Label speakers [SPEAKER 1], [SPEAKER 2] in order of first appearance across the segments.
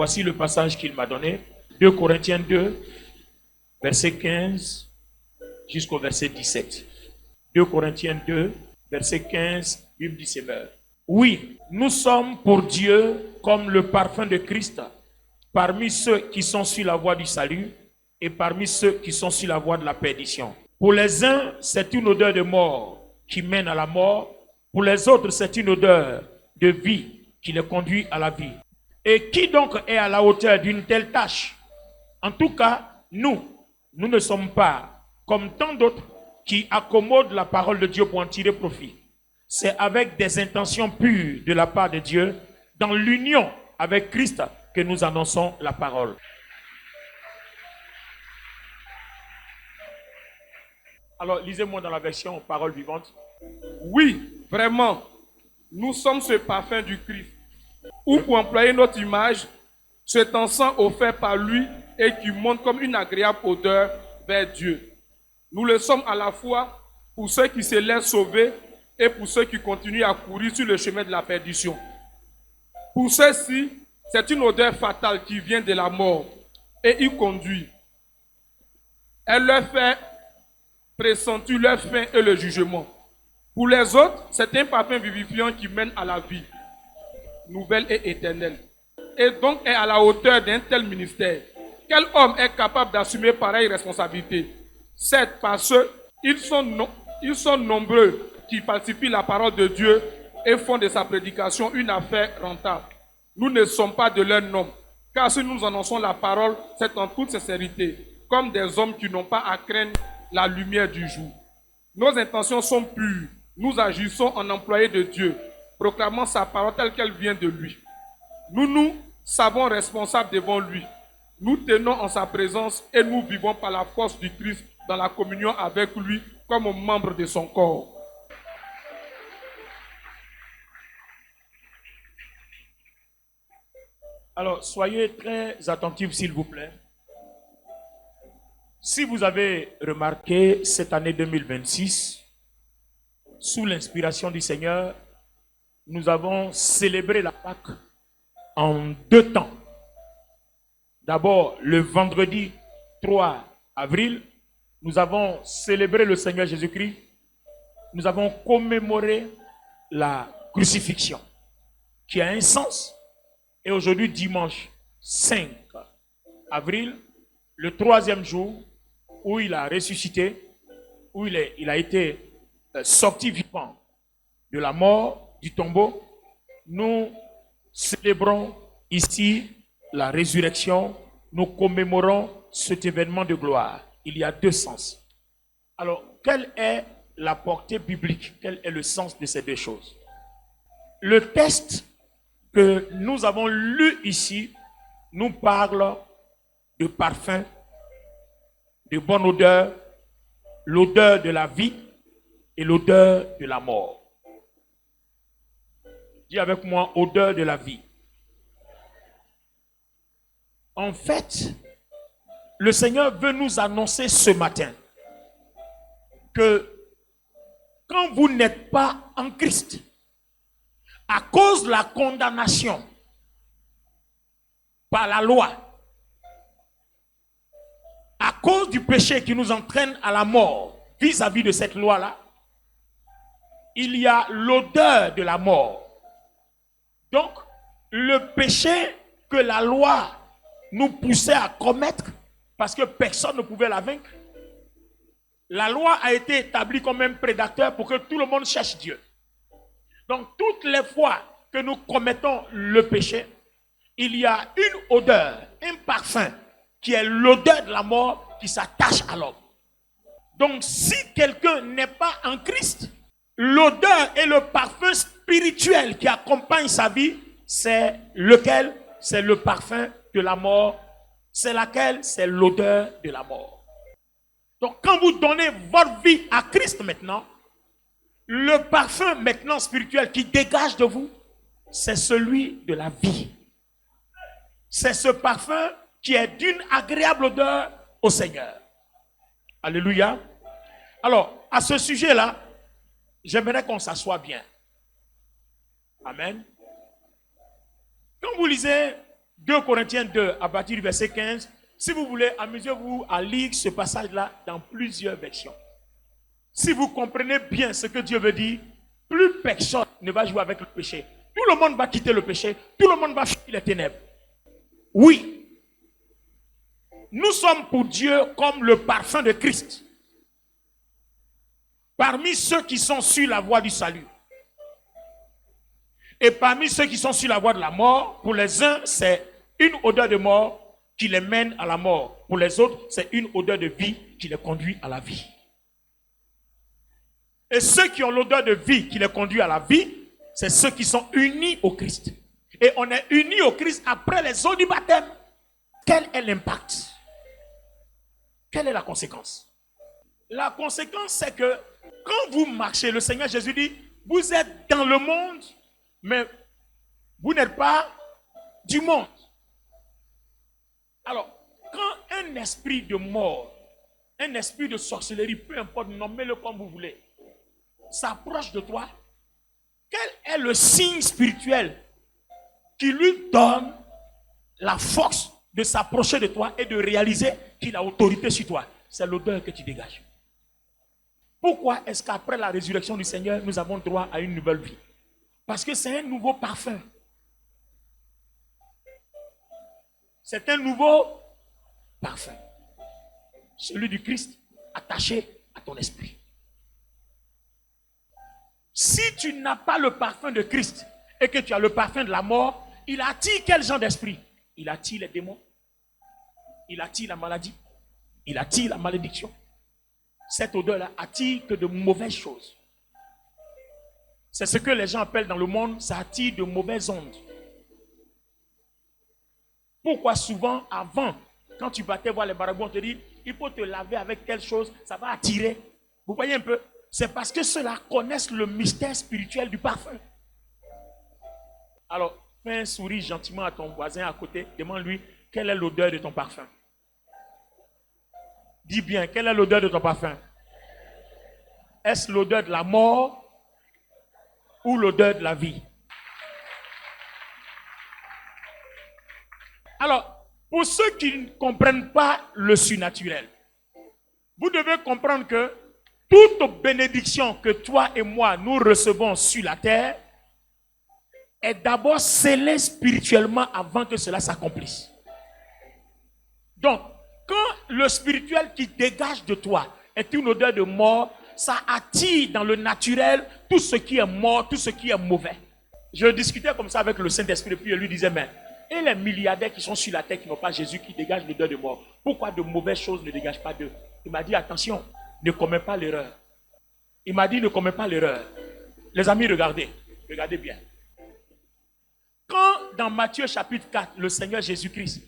[SPEAKER 1] Voici le passage qu'il m'a donné. 2 Corinthiens 2, verset 15 jusqu'au verset 17. 2 Corinthiens 2, verset 15, Bible dit c'est meurt. Oui, nous sommes pour Dieu comme le parfum de Christ parmi ceux qui sont sur la voie du salut et parmi ceux qui sont sur la voie de la perdition. Pour les uns, c'est une odeur de mort qui mène à la mort. Pour les autres, c'est une odeur de vie qui les conduit à la vie. Et qui donc est à la hauteur d'une telle tâche? En tout cas, nous ne sommes pas comme tant d'autres qui accommodent la parole de Dieu pour en tirer profit. C'est avec des intentions pures de la part de Dieu, dans l'union avec Christ, que nous annonçons la parole. Alors, lisez-moi dans la version parole vivante.
[SPEAKER 2] Oui, vraiment, nous sommes ce parfum du Christ. Ou pour employer notre image, cet encens offert par lui et qui monte comme une agréable odeur vers Dieu. Nous le sommes à la fois pour ceux qui se laissent sauver et pour ceux qui continuent à courir sur le chemin de la perdition. Pour ceux-ci, c'est une odeur fatale qui vient de la mort et y conduit. Elle leur fait pressentir leur fin et le jugement. Pour les autres, c'est un parfum vivifiant qui mène à la vie nouvelle et éternelle. Et donc est à la hauteur d'un tel ministère. Quel homme est capable d'assumer pareille responsabilité? Certes, parce qu'ils sont nombreux qui falsifient la parole de Dieu et font de sa prédication une affaire rentable. Nous ne sommes pas de leur nombre, car si nous annonçons la parole, c'est en toute sincérité, comme des hommes qui n'ont pas à craindre la lumière du jour. Nos intentions sont pures. Nous agissons en employés de Dieu, proclamant sa parole telle qu'elle vient de lui. Nous nous savons responsables devant lui. Nous tenons en sa présence et nous vivons par la force du Christ dans la communion avec lui comme membres de son corps.
[SPEAKER 1] Alors, soyez très attentifs, s'il vous plaît. Si vous avez remarqué, cette année 2026, sous l'inspiration du Seigneur, nous avons célébré la Pâque en 2 temps. D'abord, le vendredi 3 avril, nous avons célébré le Seigneur Jésus-Christ. Nous avons commémoré la crucifixion, qui a un sens. Et aujourd'hui, dimanche 5 avril, le 3e jour, où il a ressuscité, où il a été sorti vivant de la mort, du tombeau, nous célébrons ici la résurrection, nous commémorons cet événement de gloire. Il y a 2 sens. Alors, quelle est la portée biblique? Quel est le sens de ces 2 choses? Le texte que nous avons lu ici nous parle de parfum, de bonne odeur, l'odeur de la vie et l'odeur de la mort. Dis avec moi, odeur de la vie. En fait, le Seigneur veut nous annoncer ce matin que quand vous n'êtes pas en Christ, à cause de la condamnation par la loi, à cause du péché qui nous entraîne à la mort vis-à-vis de cette loi-là, il y a l'odeur de la mort. Donc, le péché que la loi nous poussait à commettre, parce que personne ne pouvait la vaincre, la loi a été établie comme un prédateur pour que tout le monde cherche Dieu. Donc, toutes les fois que nous commettons le péché, il y a une odeur, un parfum, qui est l'odeur de la mort qui s'attache à l'homme. Donc, si quelqu'un n'est pas en Christ, l'odeur et le parfum spirituel qui accompagne sa vie, c'est lequel? C'est le parfum de la mort. C'est laquelle? C'est l'odeur de la mort. Donc, quand vous donnez votre vie à Christ maintenant, le parfum maintenant spirituel qui dégage de vous, c'est celui de la vie. C'est ce parfum qui est d'une agréable odeur au Seigneur. Alléluia. Alors, à ce sujet-là, j'aimerais qu'on s'assoie bien. Amen. Quand vous lisez 2 Corinthiens 2, à partir du verset 15. Si vous voulez, amusez-vous à lire ce passage-là dans plusieurs versions. Si vous comprenez bien ce que Dieu veut dire, plus personne ne va jouer avec le péché. Tout le monde va quitter le péché. Tout le monde va fuir les ténèbres. Oui. Nous sommes pour Dieu comme le parfum de Christ. Parmi ceux qui sont sur la voie du salut. Et parmi ceux qui sont sur la voie de la mort, pour les uns, c'est une odeur de mort qui les mène à la mort. Pour les autres, c'est une odeur de vie qui les conduit à la vie. Et ceux qui ont l'odeur de vie qui les conduit à la vie, c'est ceux qui sont unis au Christ. Et on est unis au Christ après les eaux du baptême. Quel est l'impact? Quelle est la conséquence? La conséquence, c'est que quand vous marchez, le Seigneur Jésus dit, vous êtes dans le monde, mais vous n'êtes pas du monde. Alors, quand un esprit de mort, un esprit de sorcellerie, peu importe, nommez-le comme vous voulez, s'approche de toi, quel est le signe spirituel qui lui donne la force de s'approcher de toi et de réaliser qu'il a autorité sur toi? C'est l'odeur que tu dégages. Pourquoi est-ce qu'après la résurrection du Seigneur, nous avons droit à une nouvelle vie? Parce que c'est un nouveau parfum. C'est un nouveau parfum. Celui du Christ attaché à ton esprit. Si tu n'as pas le parfum de Christ et que tu as le parfum de la mort, il attire quel genre d'esprit? Il attire les démons. Il attire la maladie. Il attire la malédiction. Cette odeur-là attire que de mauvaises choses. C'est ce que les gens appellent dans le monde, ça attire de mauvaises ondes. Pourquoi souvent, avant, quand tu partais voir les marabouts, on te dit, il faut te laver avec telle chose, ça va attirer. Vous voyez un peu? C'est parce que ceux-là connaissent le mystère spirituel du parfum. Alors, fais un sourire gentiment à ton voisin à côté, demande-lui, quelle est l'odeur de ton parfum? Dis bien, quelle est l'odeur de ton parfum? Est-ce l'odeur de la mort ou l'odeur de la vie? Alors, pour ceux qui ne comprennent pas le surnaturel, vous devez comprendre que toute bénédiction que toi et moi nous recevons sur la terre est d'abord scellée spirituellement avant que cela s'accomplisse. Donc, quand le spirituel qui dégage de toi est une odeur de mort, ça attire dans le naturel tout ce qui est mort, tout ce qui est mauvais. Je discutais comme ça avec le Saint-Esprit et puis je lui disais, mais et les milliardaires qui sont sur la terre qui n'ont pas Jésus, qui dégagent l'odeur de mort, pourquoi de mauvaises choses ne dégagent pas d'eux? Il m'a dit, attention, ne commets pas l'erreur. Il m'a dit, ne commets pas l'erreur. Les amis, regardez bien. Quand dans Matthieu chapitre 4, le Seigneur Jésus-Christ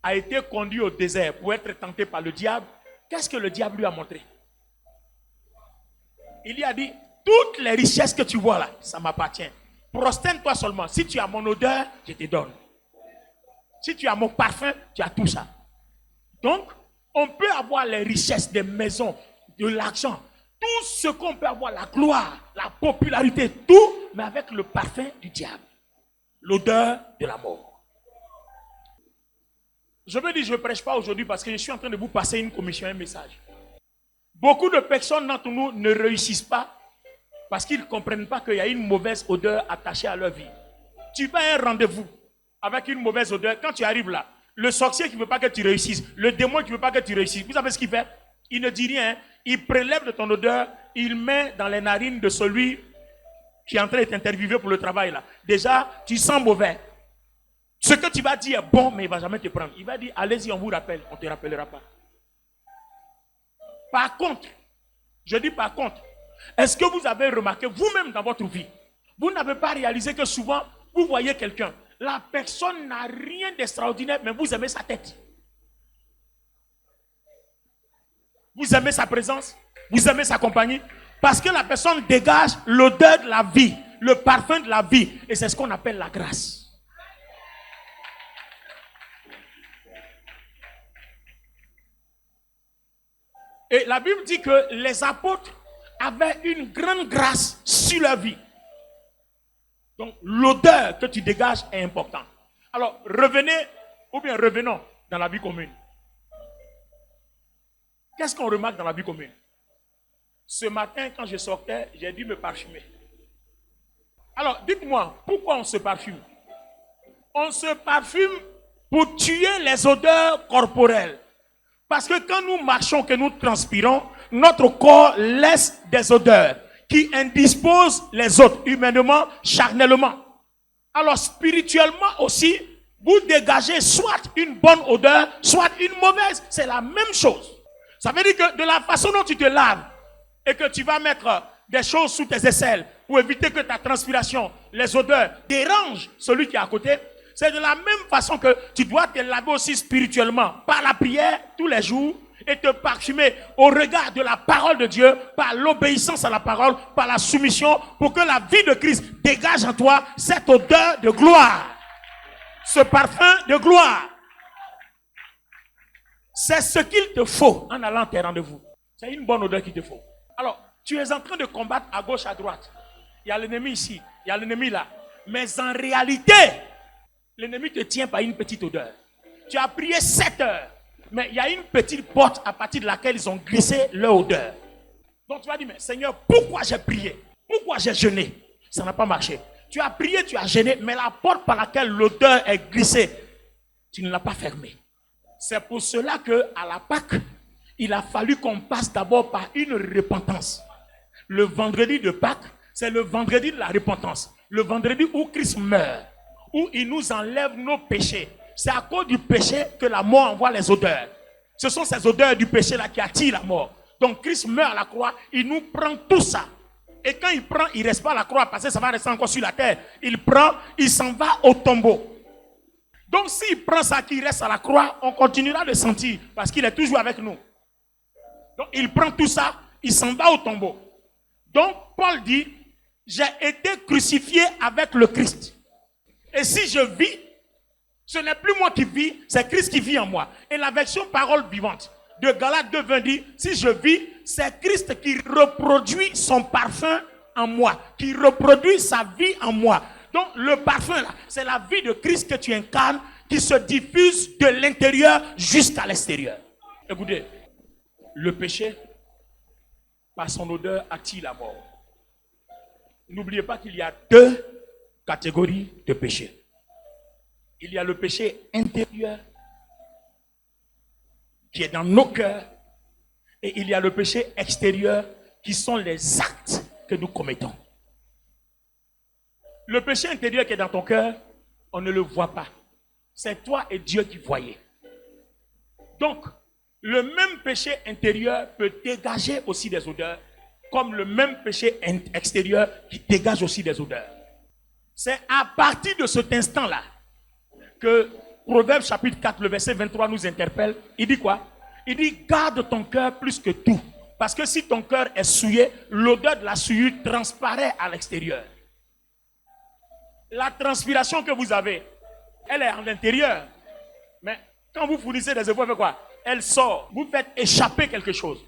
[SPEAKER 1] a été conduit au désert pour être tenté par le diable, qu'est-ce que le diable lui a montré? Il lui a dit, toutes les richesses que tu vois là, ça m'appartient. Prosterne-toi seulement. Si tu as mon odeur, je te donne. Si tu as mon parfum, tu as tout ça. Donc, on peut avoir les richesses des maisons, de l'argent, tout ce qu'on peut avoir, la gloire, la popularité, tout, mais avec le parfum du diable. L'odeur de la mort. Je veux dire, je ne prêche pas aujourd'hui parce que je suis en train de vous passer une commission, un message. Beaucoup de personnes d'entre nous ne réussissent pas parce qu'ils ne comprennent pas qu'il y a une mauvaise odeur attachée à leur vie. Tu vas à un rendez-vous avec une mauvaise odeur. Quand tu arrives là, le sorcier qui ne veut pas que tu réussisses, le démon qui ne veut pas que tu réussisses, vous savez ce qu'il fait? Il ne dit rien. Il prélève de ton odeur, il met dans les narines de celui qui est en train d'être interviewé pour le travail là. Déjà, tu sens mauvais. Ce que tu vas dire est bon, mais il ne va jamais te prendre. Il va dire, allez-y, on vous rappelle. On ne te rappellera pas. Par contre, je dis par contre, est-ce que vous avez remarqué vous-même dans votre vie, vous n'avez pas réalisé que souvent, vous voyez quelqu'un, la personne n'a rien d'extraordinaire, mais vous aimez sa tête. Vous aimez sa présence, vous aimez sa compagnie, parce que la personne dégage l'odeur de la vie, le parfum de la vie, et c'est ce qu'on appelle la grâce. Et la Bible dit que les apôtres avaient une grande grâce sur leur vie. Donc, l'odeur que tu dégages est importante. Alors, revenez revenons dans la vie commune. Qu'est-ce qu'on remarque dans la vie commune? Ce matin, quand je sortais, j'ai dû me parfumer. Alors, dites-moi, pourquoi on se parfume? On se parfume pour tuer les odeurs corporelles. Parce que quand nous marchons, que nous transpirons, notre corps laisse des odeurs qui indisposent les autres, humainement, charnellement. Alors, spirituellement aussi, vous dégagez soit une bonne odeur, soit une mauvaise. C'est la même chose. Ça veut dire que de la façon dont tu te laves et que tu vas mettre des choses sous tes aisselles pour éviter que ta transpiration, les odeurs dérangent celui qui est à côté, c'est de la même façon que tu dois te laver aussi spirituellement par la prière tous les jours et te parfumer au regard de la parole de Dieu, par l'obéissance à la parole, par la soumission, pour que la vie de Christ dégage en toi cette odeur de gloire, ce parfum de gloire. C'est ce qu'il te faut en allant à tes rendez-vous. C'est une bonne odeur qu'il te faut. Alors, tu es en train de combattre à gauche, à droite. Il y a l'ennemi ici, il y a l'ennemi là. Mais en réalité, l'ennemi te tient par une petite odeur. Tu as prié 7 heures, mais il y a une petite porte à partir de laquelle ils ont glissé leur odeur. Donc tu vas dire, mais Seigneur, pourquoi j'ai prié? Pourquoi j'ai jeûné? Ça n'a pas marché. Tu as prié, tu as jeûné, mais la porte par laquelle l'odeur est glissée, tu ne l'as pas fermée. C'est pour cela qu'à la Pâque, il a fallu qu'on passe d'abord par une repentance. Le vendredi de Pâques, c'est le vendredi de la repentance. Le vendredi où Christ meurt, où il nous enlève nos péchés. C'est à cause du péché que la mort envoie les odeurs. Ce sont ces odeurs du péché là qui attirent la mort. Donc Christ meurt à la croix, il nous prend tout ça. Et quand il prend, il ne reste pas à la croix parce que ça va rester encore sur la terre. Il prend, il s'en va au tombeau. Donc s'il prend ça qui reste à la croix, on continuera de sentir parce qu'il est toujours avec nous. Donc il prend tout ça, il s'en va au tombeau. Donc Paul dit, j'ai été crucifié avec le Christ. Et si je vis, ce n'est plus moi qui vis, c'est Christ qui vit en moi. Et la version parole vivante de Galates 2:20 dit, si je vis, c'est Christ qui reproduit son parfum en moi, qui reproduit sa vie en moi. Donc le parfum là, c'est la vie de Christ que tu incarnes, qui se diffuse de l'intérieur jusqu'à l'extérieur. Écoutez, le péché, par son odeur, attire la mort. N'oubliez pas qu'il y a 2 catégories de péché. Il y a le péché intérieur qui est dans nos cœurs et il y a le péché extérieur qui sont les actes que nous commettons. Le péché intérieur qui est dans ton cœur, on ne le voit pas. C'est toi et Dieu qui voyez. Donc, le même péché intérieur peut dégager aussi des odeurs, comme le même péché extérieur qui dégage aussi des odeurs. C'est à partir de cet instant-là que Proverbe chapitre 4, le verset 23 nous interpelle. Il dit quoi? Il dit, garde ton cœur plus que tout. Parce que si ton cœur est souillé, l'odeur de la souillure transparaît à l'extérieur. La transpiration que vous avez, elle est en l'intérieur. Mais quand vous fournissez des efforts, quoi? Elle sort. Vous faites échapper quelque chose.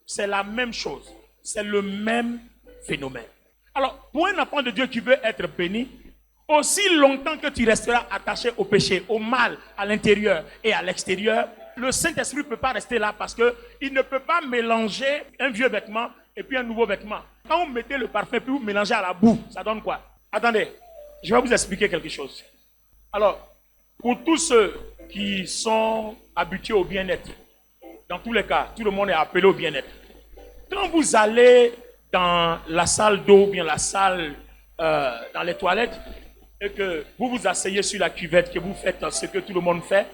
[SPEAKER 1] C'est la même chose. C'est le même phénomène. Alors, pour un enfant de Dieu qui veut être béni, aussi longtemps que tu resteras attaché au péché, au mal à l'intérieur et à l'extérieur, le Saint-Esprit ne peut pas rester là parce qu'il ne peut pas mélanger un vieux vêtement et puis un nouveau vêtement. Quand vous mettez le parfum puis vous mélangez à la boue, ça donne quoi? Attendez, je vais vous expliquer quelque chose. Alors, pour tous ceux qui sont habitués au bien-être, dans tous les cas, tout le monde est appelé au bien-être. Quand vous allez dans la salle d'eau, ou bien la salle dans les toilettes, et que vous vous asseyez sur la cuvette, que vous faites ce que tout le monde fait,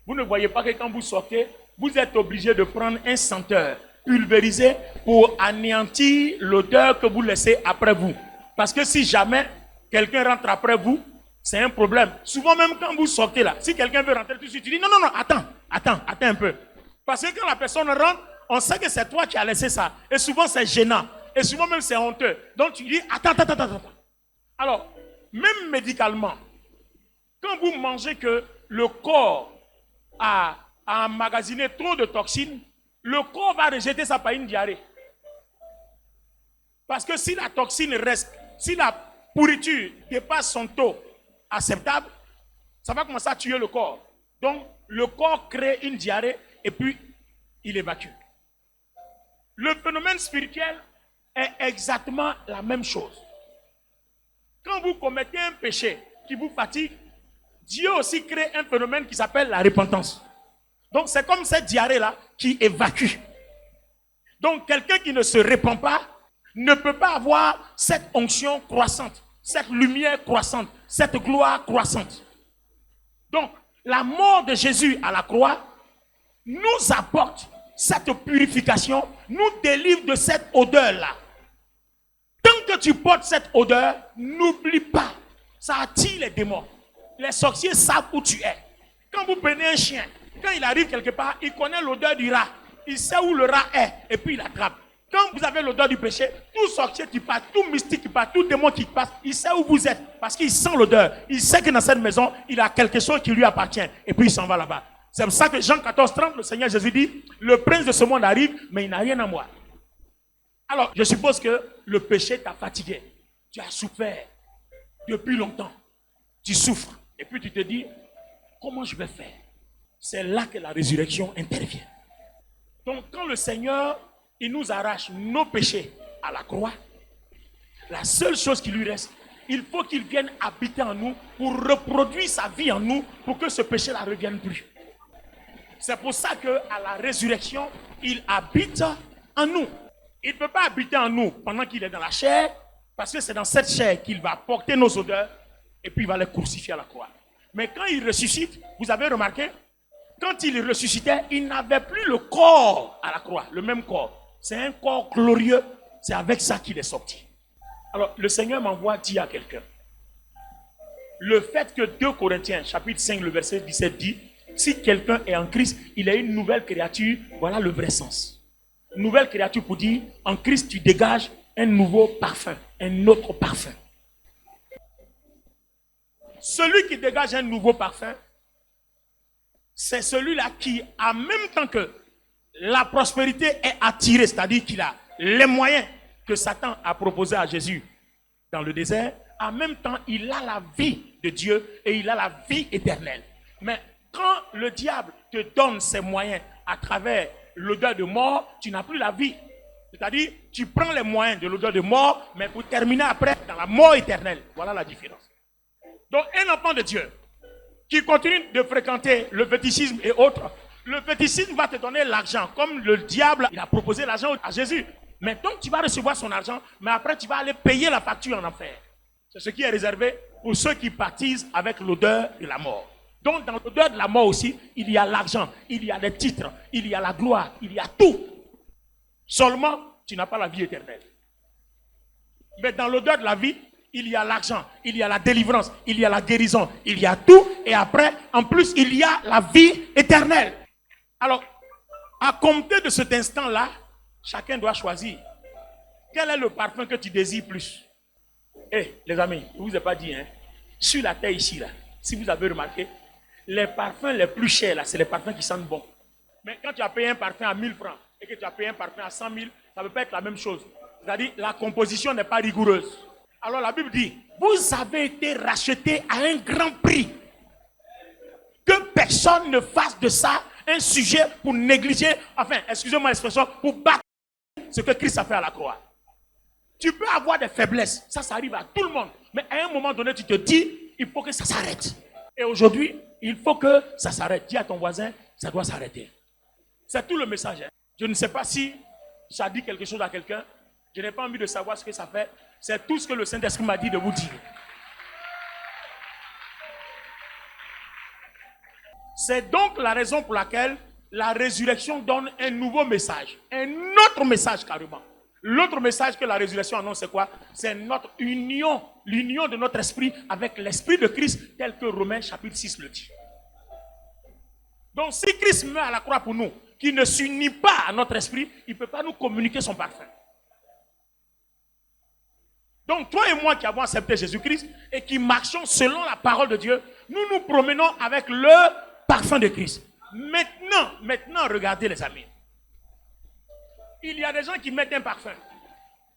[SPEAKER 1] vous ne voyez pas que quand vous sortez, vous êtes obligé de prendre un senteur pulvérisé pour anéantir l'odeur que vous laissez après vous. Parce que si jamais quelqu'un rentre après vous, c'est un problème. Souvent même quand vous sortez là, si quelqu'un veut rentrer tout de suite, tu dis non, attends un peu. Parce que quand la personne rentre, on sait que c'est toi qui as laissé ça. Et souvent c'est gênant. Et souvent même c'est honteux. Donc tu dis attends. Alors, même médicalement, quand vous mangez que le corps a emmagasiné trop de toxines, le corps va rejeter ça par une diarrhée. Parce que si la toxine reste, si la pourriture dépasse son taux acceptable, ça va commencer à tuer le corps. Donc, le corps crée une diarrhée et puis il évacue. Le phénomène spirituel est exactement la même chose. Quand vous commettez un péché qui vous fatigue, Dieu aussi crée un phénomène qui s'appelle la repentance. Donc, c'est comme cette diarrhée-là qui évacue. Donc, quelqu'un qui ne se répand pas ne peut pas avoir cette onction croissante, cette lumière croissante, cette gloire croissante. Donc, la mort de Jésus à la croix nous apporte cette purification, nous délivre de cette odeur-là. Tant que tu portes cette odeur, n'oublie pas, ça attire les démons. Les sorciers savent où tu es. Quand vous prenez un chien, quand il arrive quelque part, il connaît l'odeur du rat. Il sait où le rat est et puis il attrape. Quand vous avez l'odeur du péché, tout sorcier qui passe, tout mystique qui passe, tout démon qui passe, il sait où vous êtes parce qu'il sent l'odeur. Il sait que dans cette maison, il a quelque chose qui lui appartient et puis il s'en va là-bas. C'est pour ça que Jean 14, 30, le Seigneur Jésus dit, le prince de ce monde arrive, mais il n'a rien à moi. Alors, je suppose que le péché t'a fatigué. Tu as souffert depuis longtemps. Tu souffres. Et puis tu te dis, comment je vais faire? C'est là que la résurrection intervient. Donc, quand le Seigneur, il nous arrache nos péchés à la croix, la seule chose qui lui reste, il faut qu'il vienne habiter en nous pour reproduire sa vie en nous pour que ce péché-là ne revienne plus. C'est pour ça qu'à la résurrection, il habite en nous. Il ne peut pas habiter en nous pendant qu'il est dans la chair, parce que c'est dans cette chair qu'il va porter nos odeurs et puis il va les crucifier à la croix. Mais quand il ressuscite, vous avez remarqué, quand il ressuscitait, il n'avait plus le corps à la croix, le même corps. C'est un corps glorieux, c'est avec ça qu'il est sorti. Alors, le Seigneur m'envoie dire à quelqu'un, le fait que 2 Corinthiens, chapitre 5, le verset 17 dit, si quelqu'un est en Christ, il est une nouvelle créature, voilà le vrai sens. Nouvelle créature pour dire, en Christ, tu dégages un nouveau parfum, un autre parfum. Celui qui dégage un nouveau parfum, c'est celui-là qui, en même temps que la prospérité est attirée, c'est-à-dire qu'il a les moyens que Satan a proposés à Jésus dans le désert, en même temps, il a la vie de Dieu et il a la vie éternelle. Mais quand le diable te donne ses moyens à travers l'odeur de mort, tu n'as plus la vie. C'est-à-dire, tu prends les moyens de l'odeur de mort, mais pour terminer après dans la mort éternelle. Voilà la différence. Donc, un enfant de Dieu qui continue de fréquenter le fétichisme et autres, le fétichisme va te donner l'argent, comme le diable, il a proposé l'argent à Jésus. Mais donc, tu vas recevoir son argent, mais après, tu vas aller payer la facture en enfer. C'est ce qui est réservé pour ceux qui baptisent avec l'odeur de la mort. Donc, dans l'odeur de la mort aussi, il y a l'argent, il y a les titres, il y a la gloire, il y a tout. Seulement, tu n'as pas la vie éternelle. Mais dans l'odeur de la vie, il y a l'argent, il y a la délivrance, il y a la guérison, il y a tout. Et après, en plus, il y a la vie éternelle. Alors, à compter de cet instant-là, chacun doit choisir. Quel est le parfum que tu désires plus? Les amis, je ne vous ai pas dit, sur la terre ici, là, si vous avez remarqué, les parfums les plus chers, là, c'est les parfums qui sentent bon. Mais quand tu as payé un parfum à 1000 francs et que tu as payé un parfum à 100 000, ça ne peut pas être la même chose. C'est-à-dire, la composition n'est pas rigoureuse. Alors la Bible dit, vous avez été rachetés à un grand prix. Que personne ne fasse de ça un sujet pour négliger, enfin, excusez-moi l'expression, pour battre ce que Christ a fait à la croix. Tu peux avoir des faiblesses, ça arrive à tout le monde. Mais à un moment donné, tu te dis, il faut que ça s'arrête. Et aujourd'hui, il faut que ça s'arrête. Dis à ton voisin, ça doit s'arrêter. C'est tout le message. Je ne sais pas si ça dit quelque chose à quelqu'un. Je n'ai pas envie de savoir ce que ça fait. C'est tout ce que le Saint-Esprit m'a dit de vous dire. C'est donc la raison pour laquelle la résurrection donne un nouveau message. Un autre message carrément. L'autre message que la résurrection annonce, c'est quoi? C'est notre union, l'union de notre esprit avec l'esprit de Christ, tel que Romains chapitre 6 le dit. Donc si Christ meurt à la croix pour nous, qui ne s'unit pas à notre esprit, il ne peut pas nous communiquer son parfum. Donc toi et moi qui avons accepté Jésus-Christ et qui marchons selon la parole de Dieu, nous nous promenons avec le parfum de Christ. Maintenant, regardez les amis. Il y a des gens qui mettent un parfum.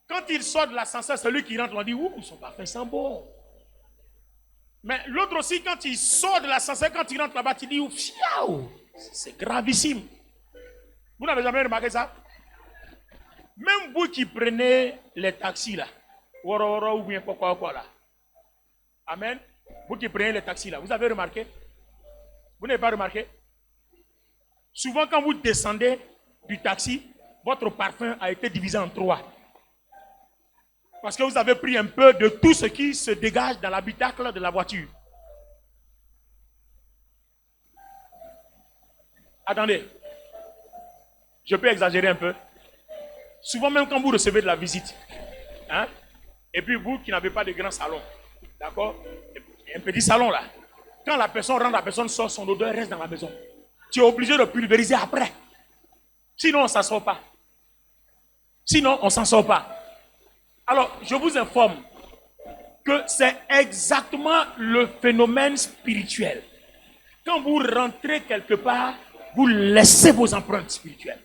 [SPEAKER 1] Quand il sort de l'ascenseur, celui qui rentre, on dit, ouh, son parfum sent bon. Mais l'autre aussi, quand il sort de l'ascenseur, quand il rentre là-bas, il dit, fiaou, c'est gravissime. Vous n'avez jamais remarqué ça? Même vous qui prenez les taxis là, ou bien quoi là. Amen. Vous qui prenez les taxis là, vous avez remarqué? Vous n'avez pas remarqué? Souvent quand vous descendez du taxi, votre parfum a été divisé en 3. Parce que vous avez pris un peu de tout ce qui se dégage dans l'habitacle de la voiture. Attendez. Je peux exagérer un peu. Souvent même quand vous recevez de la visite, hein, et puis vous qui n'avez pas de grand salon, d'accord, un petit salon là, quand la personne rentre, la personne sort, son odeur reste dans la maison. Tu es obligé de pulvériser après. Sinon, on ne s'en sort pas. Sinon, on ne s'en sort pas. Alors, je vous informe que c'est exactement le phénomène spirituel. Quand vous rentrez quelque part, vous laissez vos empreintes spirituelles.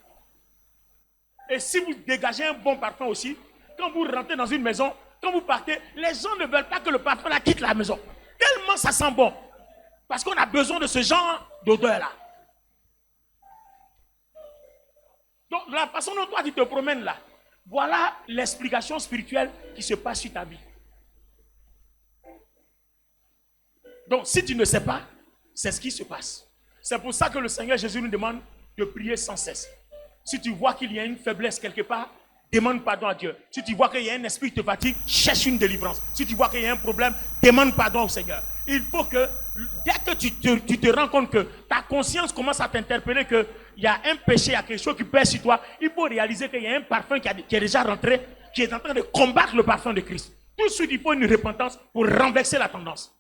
[SPEAKER 1] Et si vous dégagez un bon parfum aussi, quand vous rentrez dans une maison, quand vous partez, les gens ne veulent pas que le parfum là quitte la maison. Tellement ça sent bon. Parce qu'on a besoin de ce genre d'odeur-là. Donc, la façon dont toi tu te promènes là, voilà l'explication spirituelle qui se passe sur ta vie. Donc, si tu ne sais pas, c'est ce qui se passe. C'est pour ça que le Seigneur Jésus nous demande de prier sans cesse. Si tu vois qu'il y a une faiblesse quelque part, demande pardon à Dieu. Si tu vois qu'il y a un esprit qui te fatigue, cherche une délivrance. Si tu vois qu'il y a un problème, demande pardon au Seigneur. Il faut que, dès que tu te rends compte que ta conscience commence à t'interpeller, qu'il y a un péché, il y a quelque chose qui pèse sur toi, il faut réaliser qu'il y a un parfum qui est déjà rentré, qui est en train de combattre le parfum de Christ. Tout de suite, il faut une repentance pour renverser la tendance.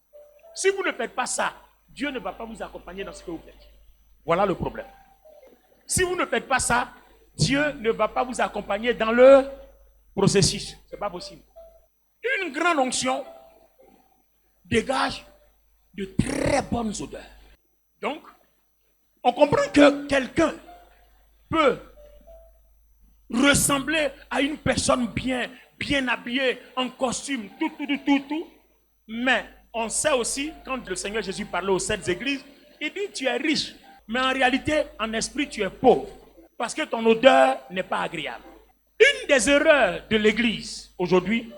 [SPEAKER 1] Si vous ne faites pas ça, Dieu ne va pas vous accompagner dans ce que vous faites. Voilà le problème. Si vous ne faites pas ça, Dieu ne va pas vous accompagner dans le processus. Ce n'est pas possible. Une grande onction dégage de très bonnes odeurs. Donc, on comprend que quelqu'un peut ressembler à une personne bien habillée, en costume, tout. Mais on sait aussi, quand le Seigneur Jésus parlait aux 7 églises, il dit tu es riche, mais en réalité, en esprit, tu es pauvre. Parce que ton odeur n'est pas agréable. Une des erreurs de l'église aujourd'hui,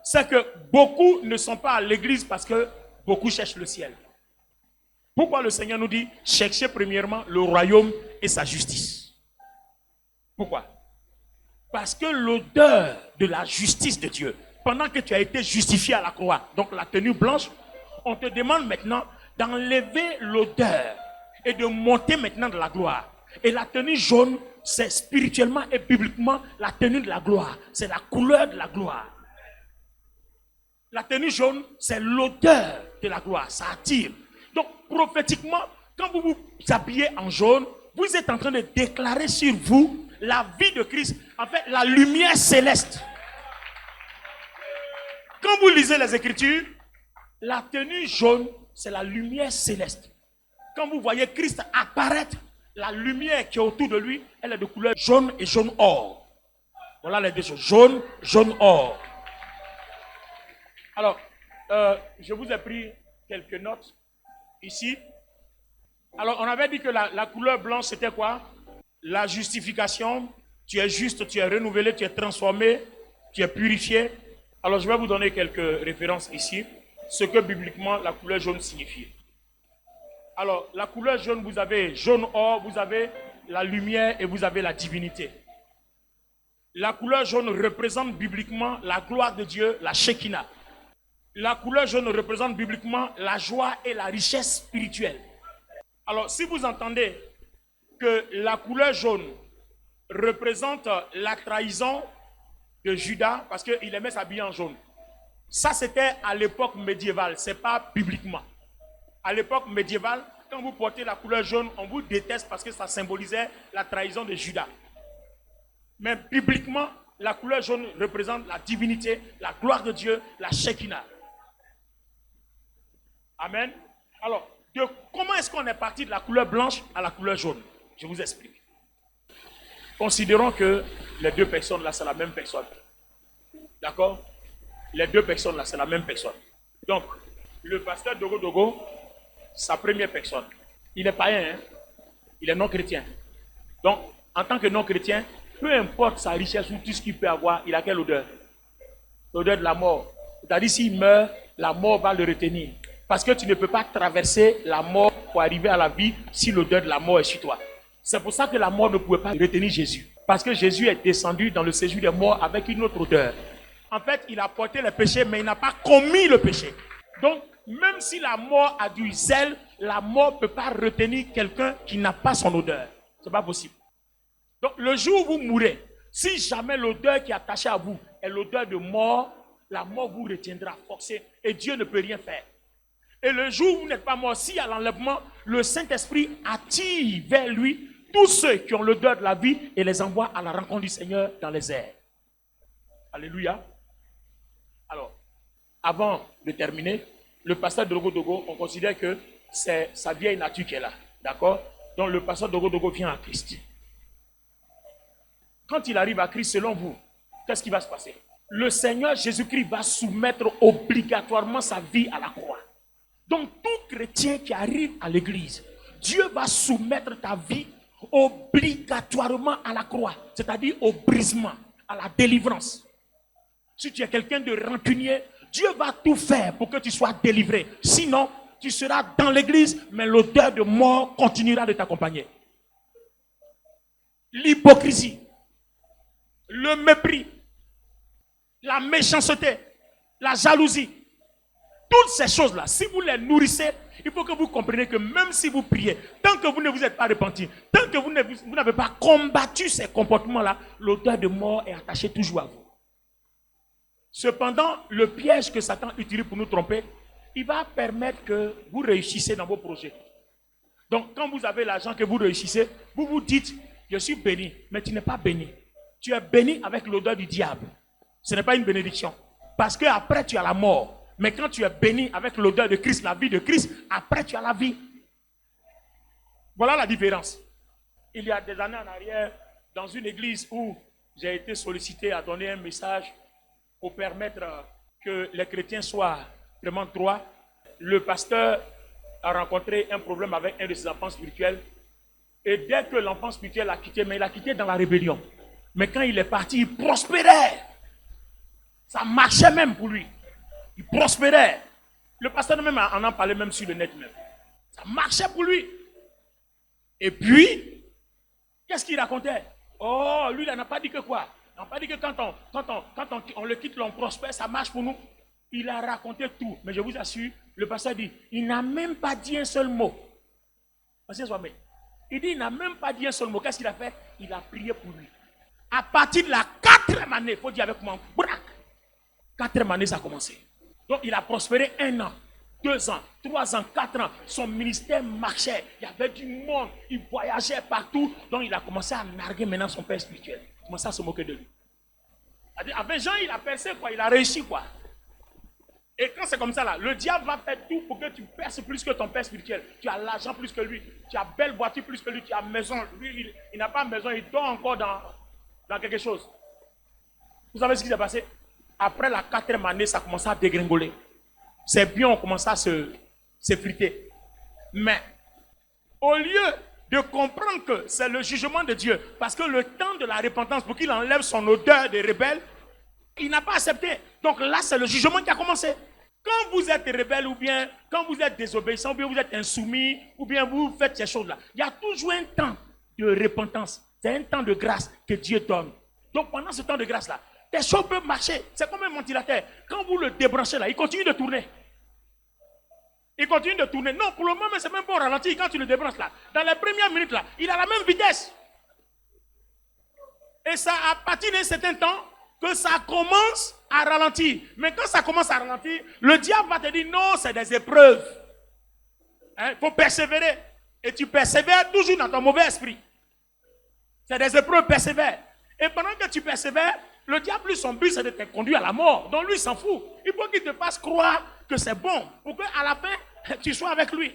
[SPEAKER 1] c'est que beaucoup ne sont pas à l'église parce que beaucoup cherchent le ciel. Pourquoi le Seigneur nous dit cherchez premièrement le royaume et sa justice? Pourquoi? Parce que l'odeur de la justice de Dieu, pendant que tu as été justifié à la croix, donc la tenue blanche, on te demande maintenant d'enlever l'odeur et de monter maintenant de la gloire. Et la tenue jaune, c'est spirituellement et bibliquement la tenue de la gloire. C'est la couleur de la gloire. La tenue jaune, c'est l'odeur de la gloire. Ça attire. Donc, prophétiquement, quand vous vous habillez en jaune, vous êtes en train de déclarer sur vous la vie de Christ. En fait, la lumière céleste. Quand vous lisez les Écritures, la tenue jaune, c'est la lumière céleste. Quand vous voyez Christ apparaître, la lumière qui est autour de lui, elle est de couleur jaune et jaune or. Voilà les deux choses. Jaune, jaune or. Alors, je vous ai pris quelques notes ici. Alors, on avait dit que la couleur blanche, c'était quoi? La justification. Tu es juste, tu es renouvelé, tu es transformé, tu es purifié. Alors, je vais vous donner quelques références ici. Ce que bibliquement la couleur jaune signifie. Alors, la couleur jaune, vous avez jaune or, vous avez la lumière et vous avez la divinité. La couleur jaune représente bibliquement la gloire de Dieu, la Shekinah. La couleur jaune représente bibliquement la joie et la richesse spirituelle. Alors, si vous entendez que la couleur jaune représente la trahison de Judas, parce qu'il aimait s'habiller en jaune. Ça, c'était à l'époque médiévale, ce n'est pas bibliquement. À l'époque médiévale, quand vous portez la couleur jaune, on vous déteste parce que ça symbolisait la trahison de Judas. Mais bibliquement, la couleur jaune représente la divinité, la gloire de Dieu, la Shekinah. Amen. Alors, comment est-ce qu'on est parti de la couleur blanche à la couleur jaune? Je vous explique. Considérons que les deux personnes là, c'est la même personne. D'accord? Les deux personnes là, c'est la même personne. Donc, Le pasteur Dogo Dogo, sa première personne, il est païen, hein? Il est non-chrétien. Donc, en tant que non-chrétien, peu importe sa richesse ou tout ce qu'il peut avoir, il a quelle odeur? L'odeur de la mort. C'est-à-dire, s'il meurt, la mort va le retenir. Parce que tu ne peux pas traverser la mort pour arriver à la vie si l'odeur de la mort est sur toi. C'est pour ça que la mort ne pouvait pas retenir Jésus. Parce que Jésus est descendu dans le séjour des morts avec une autre odeur. En fait, il a porté le péché, mais il n'a pas commis le péché. Donc, même si la mort a du zèle, la mort ne peut pas retenir quelqu'un qui n'a pas son odeur. Ce n'est pas possible. Donc, le jour où vous mourrez, si jamais l'odeur qui est attachée à vous est l'odeur de mort, la mort vous retiendra forcé et Dieu ne peut rien faire. Et le jour où vous n'êtes pas mort, si à l'enlèvement, le Saint-Esprit attire vers lui tous ceux qui ont l'odeur de la vie et les envoie à la rencontre du Seigneur dans les airs. Alléluia. Alors, avant de terminer, le pasteur Dogo Dogo, on considère que c'est sa vieille nature qui est là. D'accord? Donc le pasteur Dogo Dogo vient à Christ. Quand il arrive à Christ, selon vous, qu'est-ce qui va se passer? Le Seigneur Jésus-Christ va soumettre obligatoirement sa vie à la croix. Donc tout chrétien qui arrive à l'église, Dieu va soumettre ta vie obligatoirement à la croix, c'est-à-dire au brisement, à la délivrance. Si tu es quelqu'un de rancunier, Dieu va tout faire pour que tu sois délivré. Sinon, tu seras dans l'église, mais l'odeur de mort continuera de t'accompagner. L'hypocrisie, le mépris, la méchanceté, la jalousie, toutes ces choses-là, si vous les nourrissez, il faut que vous compreniez que même si vous priez, tant que vous ne vous êtes pas repenti, tant que vous n'avez pas combattu ces comportements-là, l'odeur de mort est attachée toujours à vous. Cependant, le piège que Satan utilise pour nous tromper, il va permettre que vous réussissez dans vos projets. Donc, quand vous avez l'argent que vous réussissez, vous vous dites, je suis béni, mais tu n'es pas béni. Tu es béni avec l'odeur du diable. Ce n'est pas une bénédiction. Parce qu'après, tu as la mort. Mais quand tu es béni avec l'odeur de Christ, la vie de Christ, après, tu as la vie. Voilà la différence. Il y a des années en arrière, dans une église où j'ai été sollicité à donner un message pour permettre que les chrétiens soient vraiment droits, le pasteur a rencontré un problème avec un de ses enfants spirituels. Et dès que l'enfant spirituel l'a quitté, mais il l'a quitté dans la rébellion. Mais quand il est parti, il prospérait. Ça marchait même pour lui. Il prospérait. Le pasteur même en parlait même sur le net même. Ça marchait pour lui. Et puis, qu'est-ce qu'il racontait? Oh, lui, il n'a pas dit que quoi? Il n'a pas dit que quand on le quitte, l'on prospère, ça marche pour nous. Il a raconté tout. Mais je vous assure, le pasteur dit, il n'a même pas dit un seul mot. Il dit, il n'a même pas dit un seul mot. Qu'est-ce qu'il a fait? Il a prié pour lui. À partir de la 4e année, il faut dire avec moi, 4e année, ça a commencé. Donc, il a prospéré 1 an, 2 ans, 3 ans, 4 ans. Son ministère marchait. Il y avait du monde. Il voyageait partout. Donc, il a commencé à narguer maintenant son père spirituel. Il a commencé à se moquer de lui. Avec Jean, il a percé quoi? Il a réussi quoi? Et quand c'est comme ça là, le diable va faire tout pour que tu perces plus que ton père spirituel. Tu as l'argent plus que lui. Tu as belle voiture plus que lui. Tu as maison. Lui, il n'a pas maison. Il dort encore dans quelque chose. Vous savez ce qui s'est passé? Après la 4e année, ça a commencé à dégringoler. Ses biens ont commencé à s'effriter. Mais, au lieu de comprendre que c'est le jugement de Dieu, parce que le temps de la repentance, pour qu'il enlève son odeur de rebelle, il n'a pas accepté. Donc là, c'est le jugement qui a commencé. Quand vous êtes rebelle, ou bien quand vous êtes désobéissant, ou bien vous êtes insoumis, ou bien vous faites ces choses-là, il y a toujours un temps de repentance. C'est un temps de grâce que Dieu donne. Donc pendant ce temps de grâce-là, tes choses peuvent marcher. C'est comme un ventilateur. Quand vous le débranchez là, il continue de tourner. Il continue de tourner. Non, pour le moment, c'est même pas au ralenti. Quand tu le débranches là, dans les premières minutes là, il a la même vitesse. Et ça, à partir d'un certain temps, que ça commence à ralentir. Mais quand ça commence à ralentir, le diable va te dire non, c'est des épreuves. Il faut persévérer. Et tu persévères toujours dans ton mauvais esprit. C'est des épreuves, persévère. Et pendant que tu persévères, le diable, lui, son but, c'est de te conduire à la mort. Donc lui, il s'en fout. Il faut qu'il te fasse croire que c'est bon. Pour qu'à la fin, tu sois avec lui.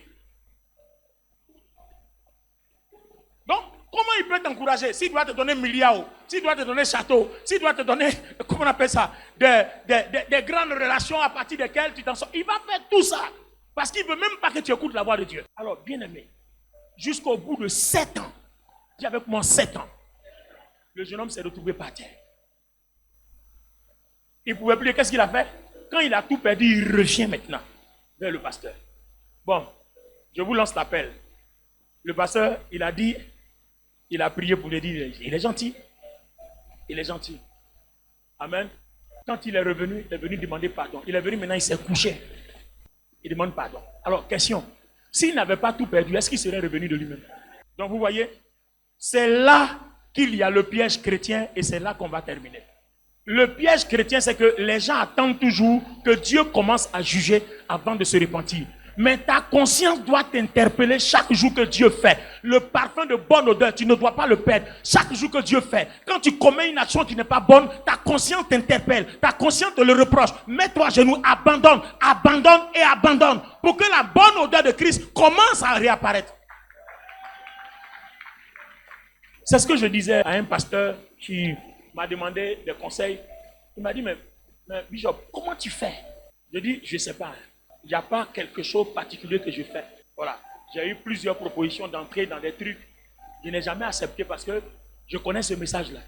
[SPEAKER 1] Donc, comment il peut t'encourager? S'il doit te donner milliards, s'il doit te donner château, s'il doit te donner comment on appelle ça, des grandes relations à partir desquelles tu t'en sors. Il va faire tout ça. Parce qu'il ne veut même pas que tu écoutes la voix de Dieu. Alors, bien aimé, jusqu'au bout de 7 ans, dis avec moi 7 ans, le jeune homme s'est retrouvé par terre. Il ne pouvait plus. Qu'est-ce qu'il a fait? Quand il a tout perdu, il revient maintenant vers le pasteur. Bon, je vous lance l'appel. Le pasteur, il a dit, il a prié pour lui dire, il est gentil. Il est gentil. Amen. Quand il est venu demander pardon. Il est venu maintenant, il s'est couché. Il demande pardon. Alors, question. S'il n'avait pas tout perdu, est-ce qu'il serait revenu de lui-même? Donc, vous voyez, c'est là qu'il y a le piège chrétien et c'est là qu'on va terminer. Le piège chrétien, c'est que les gens attendent toujours que Dieu commence à juger avant de se repentir. Mais ta conscience doit t'interpeller chaque jour que Dieu fait. Le parfum de bonne odeur, tu ne dois pas le perdre. Chaque jour que Dieu fait. Quand tu commets une action qui n'est pas bonne, ta conscience t'interpelle. Ta conscience te le reproche. Mets-toi à genoux, abandonne, abandonne et abandonne. Pour que la bonne odeur de Christ commence à réapparaître. C'est ce que je disais à un pasteur qui m'a demandé des conseils. Il m'a dit, mais Bishop, comment tu fais? Je dis, je ne sais pas. Il n'y a pas quelque chose de particulier que je fais. Voilà. J'ai eu plusieurs propositions d'entrer dans des trucs. Je n'ai jamais accepté parce que je connais ce message-là.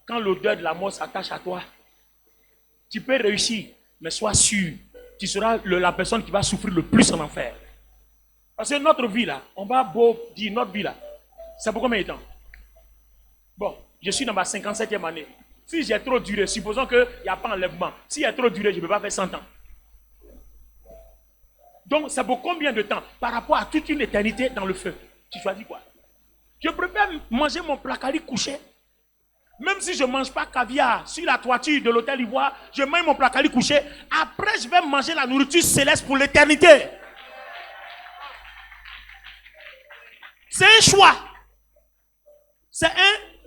[SPEAKER 1] Quand l'odeur de la mort s'attache à toi, tu peux réussir, mais sois sûr, tu seras la personne qui va souffrir le plus en enfer. Parce que notre vie là, on va beau dire notre vie là, c'est pour combien de temps? Bon, je suis dans ma 57e année. Si j'ai trop duré, supposons qu'il n'y a pas enlèvement. Si j'ai trop duré, je ne peux pas faire 100 ans. Donc, c'est pour combien de temps? Par rapport à toute une éternité dans le feu. Tu choisis quoi? Je préfère manger mon placali couché. Même si je ne mange pas caviar sur la toiture de l'hôtel Ivoire, je mange mon placali couché. Après, je vais manger la nourriture céleste pour l'éternité. C'est un choix.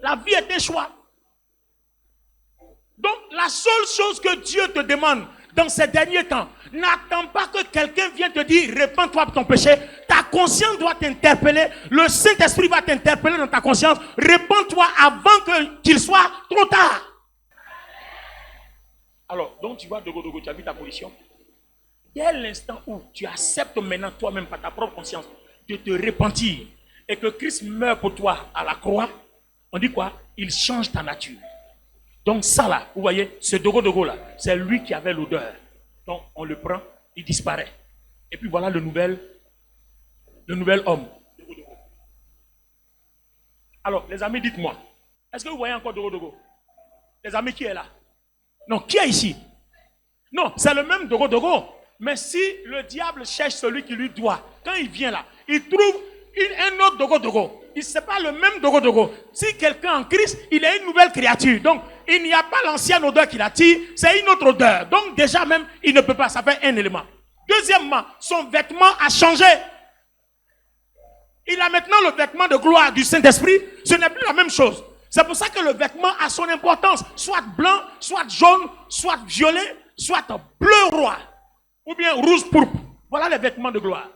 [SPEAKER 1] La vie est un choix. Donc, la seule chose que Dieu te demande dans ces derniers temps, n'attends pas que quelqu'un vienne te dire, répands-toi de ton péché. Ta conscience doit t'interpeller. Le Saint-Esprit va t'interpeller dans ta conscience. Répands-toi avant qu'il soit trop tard. Alors, donc tu vois, Dogo, tu as vu ta position. Dès l'instant où tu acceptes maintenant toi-même par ta propre conscience de te repentir et que Christ meurt pour toi à la croix, on dit quoi? Il change ta nature. Donc ça là, vous voyez, ce Dogo là, c'est lui qui avait l'odeur. Donc on le prend, il disparaît. Et puis voilà le nouvel homme. Alors les amis, dites-moi, est-ce que vous voyez encore Dogo? Les amis, qui est là? Non, qui est ici? Non, c'est le même Dogo. Mais si le diable cherche celui qui lui doit, quand il vient là, il trouve un autre Dogo. Ce n'est pas le même Dogo. Si quelqu'un en Christ, il est une nouvelle créature. Donc, il n'y a pas l'ancienne odeur qui l'attire, c'est une autre odeur. Donc, déjà même, il ne peut pas. Ça fait un élément. Deuxièmement, son vêtement a changé. Il a maintenant le vêtement de gloire du Saint-Esprit. Ce n'est plus la même chose. C'est pour ça que le vêtement a son importance. Soit blanc, soit jaune, soit violet, soit bleu roi. Ou bien rouge pourpre. Voilà les vêtements de gloire.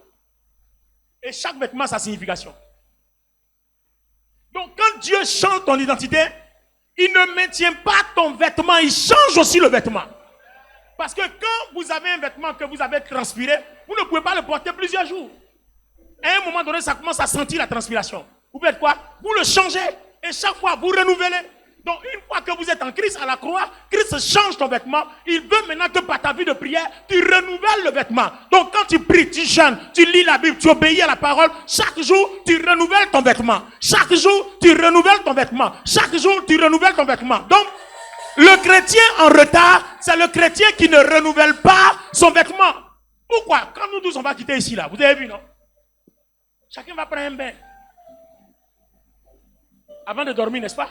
[SPEAKER 1] Et chaque vêtement a sa signification. Donc quand Dieu change ton identité, il ne maintient pas ton vêtement, il change aussi le vêtement. Parce que quand vous avez un vêtement que vous avez transpiré, vous ne pouvez pas le porter plusieurs jours. À un moment donné, ça commence à sentir la transpiration. Vous faites quoi? Vous le changez et chaque fois vous renouvelez. Donc une fois que vous êtes en Christ à la croix, Christ change ton vêtement. Il veut maintenant que par ta vie de prière, tu renouvelles le vêtement. Donc quand tu pries, tu jeûnes, tu lis la Bible, tu obéis à la parole, chaque jour tu renouvelles ton vêtement. Chaque jour tu renouvelles ton vêtement. Chaque jour tu renouvelles ton vêtement. Donc le chrétien en retard, c'est le chrétien qui ne renouvelle pas son vêtement. Pourquoi? Quand nous tous on va quitter ici là, vous avez vu non? Chacun va prendre un bain. Avant de dormir, n'est-ce pas?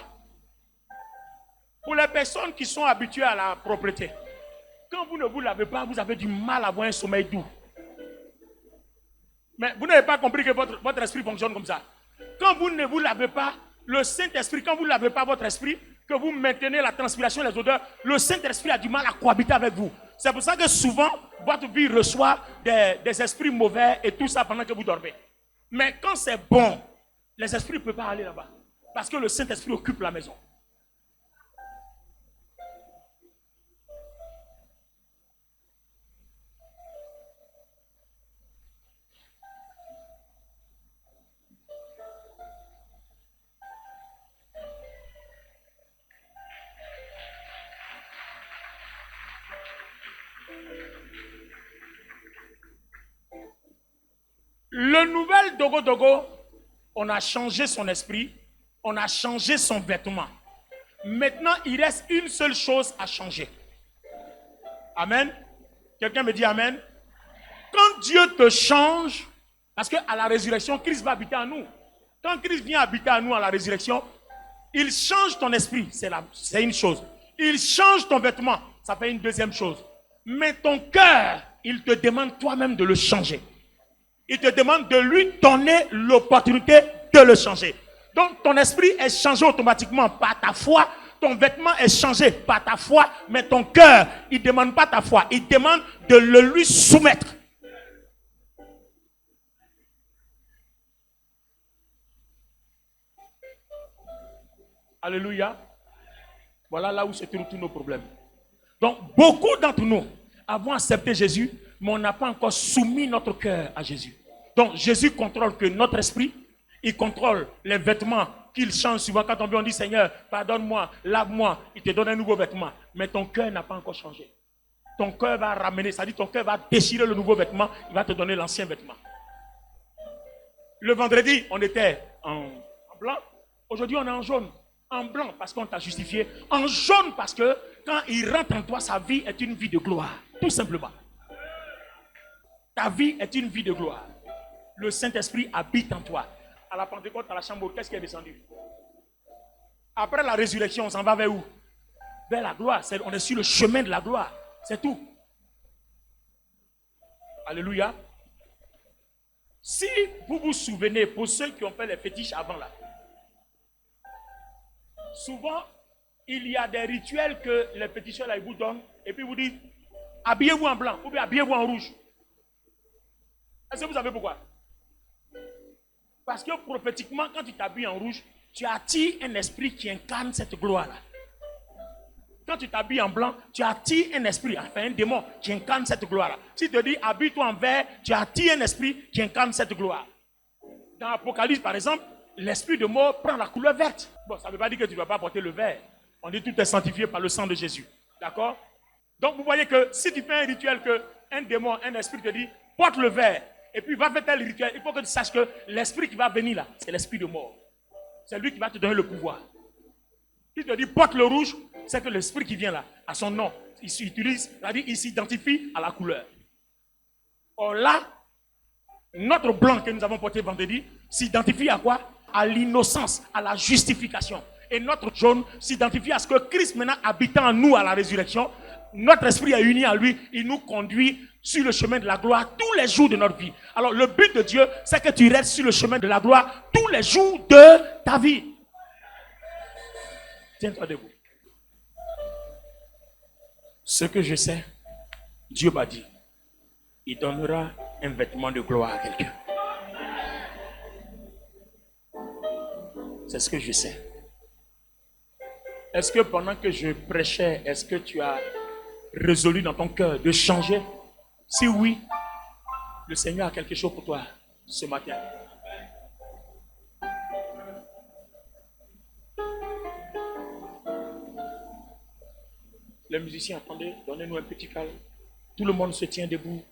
[SPEAKER 1] Pour les personnes qui sont habituées à la propreté, quand vous ne vous lavez pas, vous avez du mal à avoir un sommeil doux. Mais vous n'avez pas compris que votre esprit fonctionne comme ça. Quand vous ne vous lavez pas, le Saint-Esprit, quand vous ne lavez pas votre esprit, que vous maintenez la transpiration et les odeurs, le Saint-Esprit a du mal à cohabiter avec vous. C'est pour ça que souvent, votre vie reçoit des esprits mauvais et tout ça pendant que vous dormez. Mais quand c'est bon, les esprits ne peuvent pas aller là-bas. Parce que le Saint-Esprit occupe la maison. Après Dogo, on a changé son esprit, on a changé son vêtement. Maintenant, il reste une seule chose à changer. Amen. Quelqu'un me dit Amen. Quand Dieu te change, parce qu'à la résurrection, Christ va habiter en nous. Quand Christ vient habiter en nous à la résurrection, il change ton esprit, c'est une chose. Il change ton vêtement, ça fait une deuxième chose. Mais ton cœur, il te demande toi-même de le changer. Il te demande de lui donner l'opportunité de le changer. Donc ton esprit est changé automatiquement par ta foi. Ton vêtement est changé par ta foi. Mais ton cœur, il ne demande pas ta foi. Il demande de le lui soumettre. Alléluia. Voilà là où se trouvent tous nos problèmes. Donc beaucoup d'entre nous avons accepté Jésus, mais on n'a pas encore soumis notre cœur à Jésus. Donc Jésus contrôle que notre esprit, il contrôle les vêtements qu'il change souvent. Quand on dit Seigneur, pardonne-moi, lave-moi, il te donne un nouveau vêtement. Mais ton cœur n'a pas encore changé. Ton cœur va ramener, c'est-à-dire ton cœur va déchirer le nouveau vêtement, il va te donner l'ancien vêtement. Le vendredi, on était en blanc. Aujourd'hui, on est en jaune. En blanc parce qu'on t'a justifié. En jaune parce que quand il rentre en toi, sa vie est une vie de gloire. Tout simplement. Ta vie est une vie de gloire. Le Saint-Esprit habite en toi. À la Pentecôte, à la chambre, qu'est-ce qui est descendu? Après la résurrection, on s'en va vers où? Vers la gloire. On est sur le chemin de la gloire. C'est tout. Alléluia. Si vous vous souvenez, pour ceux qui ont fait les fétiches avant là, souvent, il y a des rituels que les féticheurs là, ils vous donnent et puis vous disent habillez-vous en blanc ou bien habillez-vous en rouge. Est-ce que vous savez pourquoi? Parce que prophétiquement, quand tu t'habilles en rouge, tu attires un esprit qui incarne cette gloire-là. Quand tu t'habilles en blanc, tu attires un esprit, enfin un démon qui incarne cette gloire-là. Si tu te dis habille-toi en vert, tu attires un esprit qui incarne cette gloire. Dans l'Apocalypse, par exemple, l'esprit de mort prend la couleur verte. Bon, ça ne veut pas dire que tu ne dois pas porter le vert. On dit tout est sanctifié par le sang de Jésus. D'accord? Donc vous voyez que si tu fais un rituel que un démon, un esprit te dit porte le vert, et puis va faire tel rituel, il faut que tu saches que l'esprit qui va venir là, c'est l'esprit de mort. C'est lui qui va te donner le pouvoir. Si te dit porte le rouge, c'est que l'esprit qui vient là, à son nom, il s'identifie à la couleur. Or là, notre blanc que nous avons porté vendredi s'identifie à quoi? À l'innocence, à la justification. Et notre jaune s'identifie à ce que Christ maintenant habitant en nous à la résurrection, notre esprit est uni à lui, il nous conduit sur le chemin de la gloire tous les jours de notre vie. Alors le but de Dieu, c'est que tu restes sur le chemin de la gloire tous les jours de ta vie. Tiens-toi debout. Ce que je sais, Dieu m'a dit, il donnera un vêtement de gloire à quelqu'un. C'est ce que je sais. Est-ce que pendant que je prêchais, est-ce que tu as résolu dans ton cœur de changer? Si oui, le Seigneur a quelque chose pour toi ce matin. Les musiciens, attendez, donnez-nous un petit calme. Tout le monde se tient debout.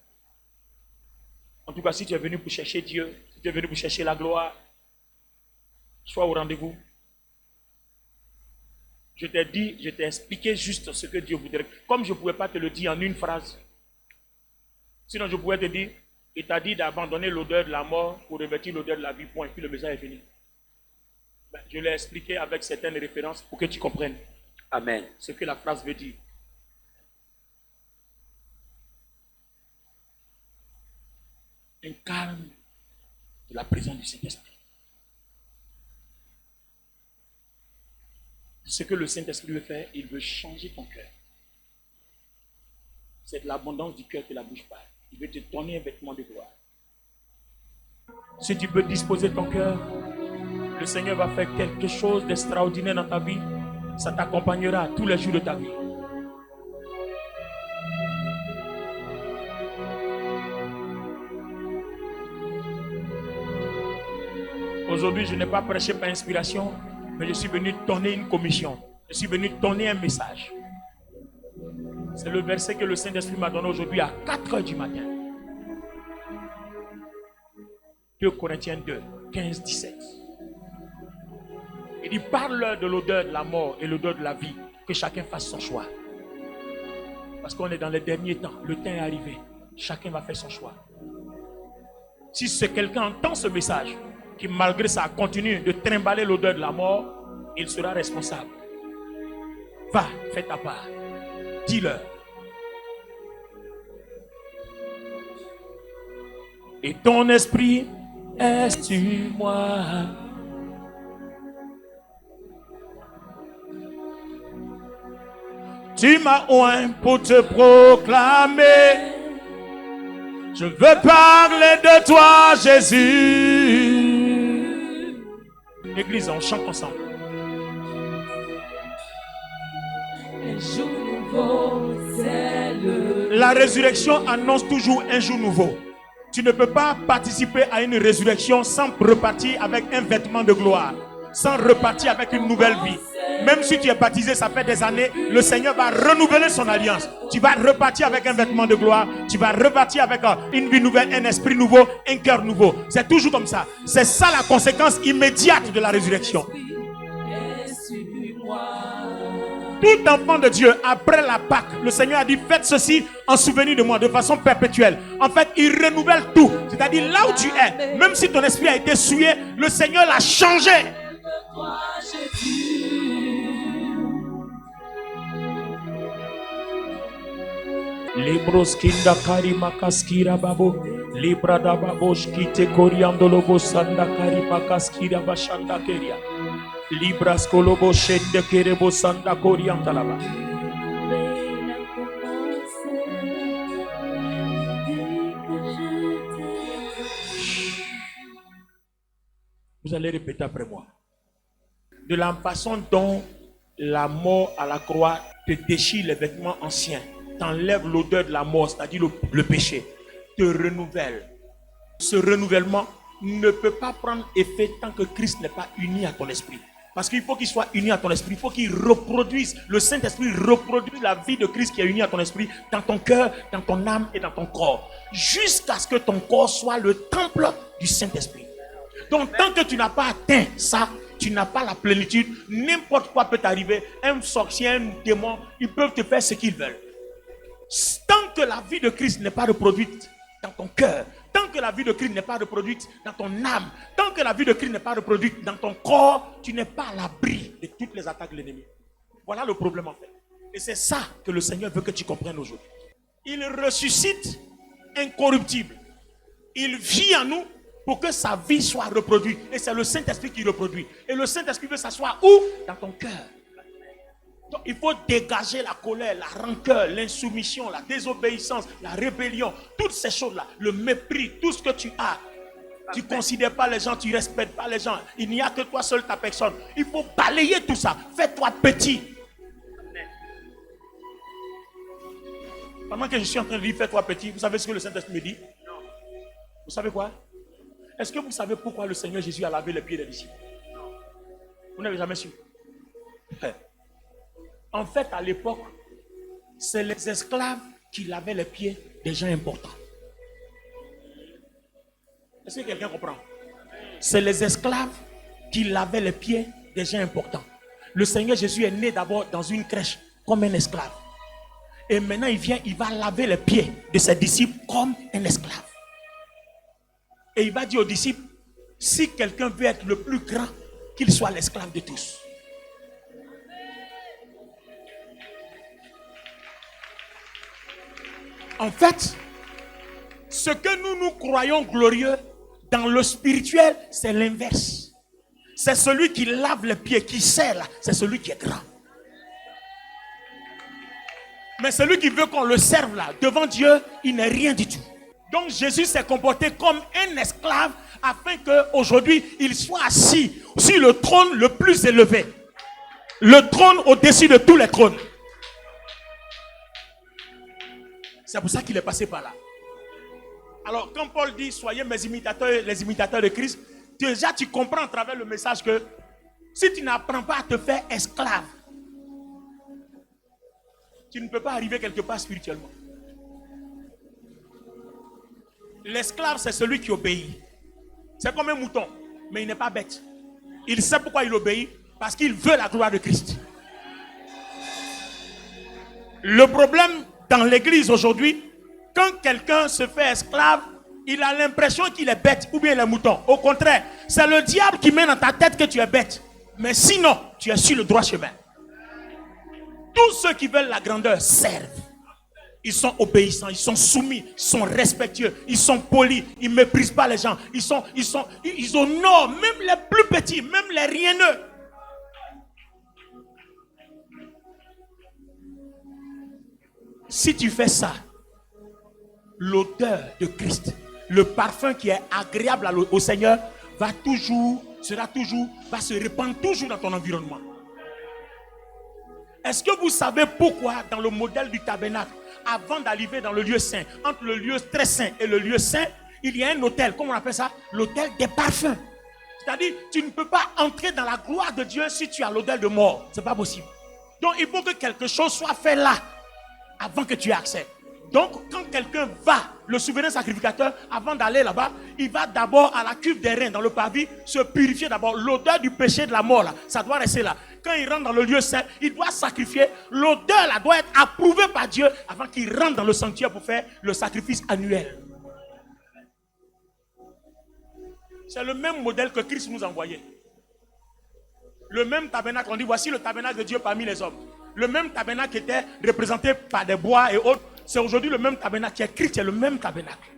[SPEAKER 1] En tout cas, si tu es venu pour chercher Dieu, si tu es venu pour chercher la gloire, sois au rendez-vous. Je t'ai dit, je t'ai expliqué juste ce que Dieu voudrait. Comme je ne pouvais pas te le dire en une phrase. Sinon, je pouvais te dire, il t'a dit d'abandonner l'odeur de la mort pour revêtir l'odeur de la vie, point. Et puis le message est fini. Ben, je l'ai expliqué avec certaines références pour que tu comprennes. Amen. Ce que la phrase veut dire. Un calme de la présence du Saint-Esprit. Ce que le Saint-Esprit veut faire, il veut changer ton cœur. C'est de l'abondance du cœur que la bouche parle. Il veut te donner un vêtement de gloire. Si tu peux disposer ton cœur, le Seigneur va faire quelque chose d'extraordinaire dans ta vie. Ça t'accompagnera tous les jours de ta vie. Aujourd'hui, je n'ai pas prêché par inspiration, mais je suis venu donner une commission. Je suis venu donner un message. C'est le verset que le Saint-Esprit m'a donné aujourd'hui à 4 h du matin. 2 Corinthiens 2, 15, 17. Il dit, parle de l'odeur de la mort et l'odeur de la vie, que chacun fasse son choix. Parce qu'on est dans les derniers temps, le temps est arrivé, chacun va faire son choix. Si c'est quelqu'un entend ce message, qui malgré ça continue de trimballer l'odeur de la mort, il sera responsable. Va, fais ta part, dis-leur. Et ton esprit est sur moi. Tu m'as oint pour te proclamer. Je veux parler de toi, Jésus. Église, on chante ensemble. La résurrection annonce toujours un jour nouveau. Tu ne peux pas participer à une résurrection sans repartir avec un vêtement de gloire, sans repartir avec une nouvelle vie. Même si tu es baptisé, ça fait des années, le Seigneur va renouveler son alliance. Tu vas repartir avec un vêtement de gloire, tu vas repartir avec une vie nouvelle, un esprit nouveau, un cœur nouveau. C'est toujours comme ça. C'est ça la conséquence immédiate de la résurrection. Tout enfant de Dieu, après la Pâque, le Seigneur a dit, faites ceci en souvenir de moi, de façon perpétuelle. En fait, il renouvelle tout. C'est-à-dire, là où tu es, même si ton esprit a été souillé, le Seigneur l'a changé. Libros kinda karima kaskira babo, libra da babosh kite koriandolo bosanda karima kaskira bashanda keria. Libras kolobo shende kerebo sanda koriandalaba. Vous allez répéter après moi. De la façon dont la mort à la croix te déchire les vêtements anciens, t'enlève l'odeur de la mort, c'est-à-dire le péché, te renouvelle. Ce renouvellement ne peut pas prendre effet tant que Christ n'est pas uni à ton esprit. Parce qu'il faut qu'il soit uni à ton esprit, il faut qu'il reproduise, le Saint-Esprit reproduise la vie de Christ qui est uni à ton esprit, dans ton cœur, dans ton âme et dans ton corps, jusqu'à ce que ton corps soit le temple du Saint-Esprit. Donc tant que tu n'as pas atteint ça, tu n'as pas la plénitude, n'importe quoi peut t'arriver, un sorcier, un démon, ils peuvent te faire ce qu'ils veulent. Tant que la vie de Christ n'est pas reproduite dans ton cœur, tant que la vie de Christ n'est pas reproduite dans ton âme, tant que la vie de Christ n'est pas reproduite dans ton corps, tu n'es pas à l'abri de toutes les attaques de l'ennemi. Voilà le problème en fait. Et c'est ça que le Seigneur veut que tu comprennes aujourd'hui. Il ressuscite incorruptible. Il vit en nous pour que sa vie soit reproduite. Et c'est le Saint-Esprit qui reproduit. Et le Saint-Esprit veut s'asseoir où? Dans ton cœur. Donc, il faut dégager la colère, la rancœur, l'insoumission, la désobéissance, la rébellion, toutes ces choses-là, le mépris, tout ce que tu as. Tu ne considères pas les gens, tu ne respectes pas les gens. Il n'y a que toi seul, ta personne. Il faut balayer tout ça. Fais-toi petit. Pendant que je suis en train de dire fais-toi petit, vous savez ce que le Saint-Esprit me dit? Non. Vous savez quoi? Est-ce que vous savez pourquoi le Seigneur Jésus a lavé les pieds des disciples? Non. Vous n'avez jamais su? En fait, à l'époque, c'est les esclaves qui lavaient les pieds des gens importants. Est-ce que quelqu'un comprend? C'est les esclaves qui lavaient les pieds des gens importants. Le Seigneur Jésus est né d'abord dans une crèche comme un esclave. Et maintenant, il va laver les pieds de ses disciples comme un esclave. Et il va dire aux disciples, si quelqu'un veut être le plus grand, qu'il soit l'esclave de tous. En fait, ce que nous croyons glorieux dans le spirituel, c'est l'inverse. C'est celui qui lave les pieds, qui sert là, c'est celui qui est grand. Mais celui qui veut qu'on le serve là, devant Dieu, il n'est rien du tout. Donc Jésus s'est comporté comme un esclave afin qu'aujourd'hui, il soit assis sur le trône le plus élevé. Le trône au-dessus de tous les trônes. C'est pour ça qu'il est passé par là. Alors, quand Paul dit, soyez mes imitateurs, les imitateurs de Christ, déjà tu comprends à travers le message que si tu n'apprends pas à te faire esclave, tu ne peux pas arriver quelque part spirituellement. L'esclave, c'est celui qui obéit. C'est comme un mouton, mais il n'est pas bête. Il sait pourquoi il obéit, parce qu'il veut la gloire de Christ. Le problème dans l'église aujourd'hui, quand quelqu'un se fait esclave, il a l'impression qu'il est bête ou bien il est mouton. Au contraire, c'est le diable qui met dans ta tête que tu es bête. Mais sinon, tu es sur le droit chemin. Tous ceux qui veulent la grandeur servent. Ils sont obéissants, ils sont soumis, ils sont respectueux, ils sont polis, ils ne méprisent pas les gens. Ils honorent même les plus petits, même les rieneux. Si tu fais ça, l'odeur de Christ, le parfum qui est agréable au Seigneur va se répandre toujours dans ton environnement. Est-ce que vous savez pourquoi dans le modèle du tabernacle, avant d'arriver dans le lieu saint, entre le lieu très saint et le lieu saint, il y a un hôtel, comment on appelle ça? L'hôtel des parfums. C'est-à-dire, tu ne peux pas entrer dans la gloire de Dieu si tu as l'odeur de mort. Ce n'est pas possible. Donc, il faut que quelque chose soit fait là, avant que tu aies accès. Donc, quand quelqu'un va, le souverain sacrificateur, avant d'aller là-bas, il va d'abord à la cuve des reins, dans le parvis, se purifier d'abord. L'odeur du péché de la mort, là, ça doit rester là. Quand il rentre dans le lieu saint, il doit sacrifier. L'odeur là doit être approuvée par Dieu avant qu'il rentre dans le sanctuaire pour faire le sacrifice annuel. C'est le même modèle que Christ nous envoyait. Le même tabernacle, on dit voici le tabernacle de Dieu parmi les hommes. Le même tabernacle était représenté par des bois et autres. C'est aujourd'hui le même tabernacle qui est Christ, c'est le même tabernacle.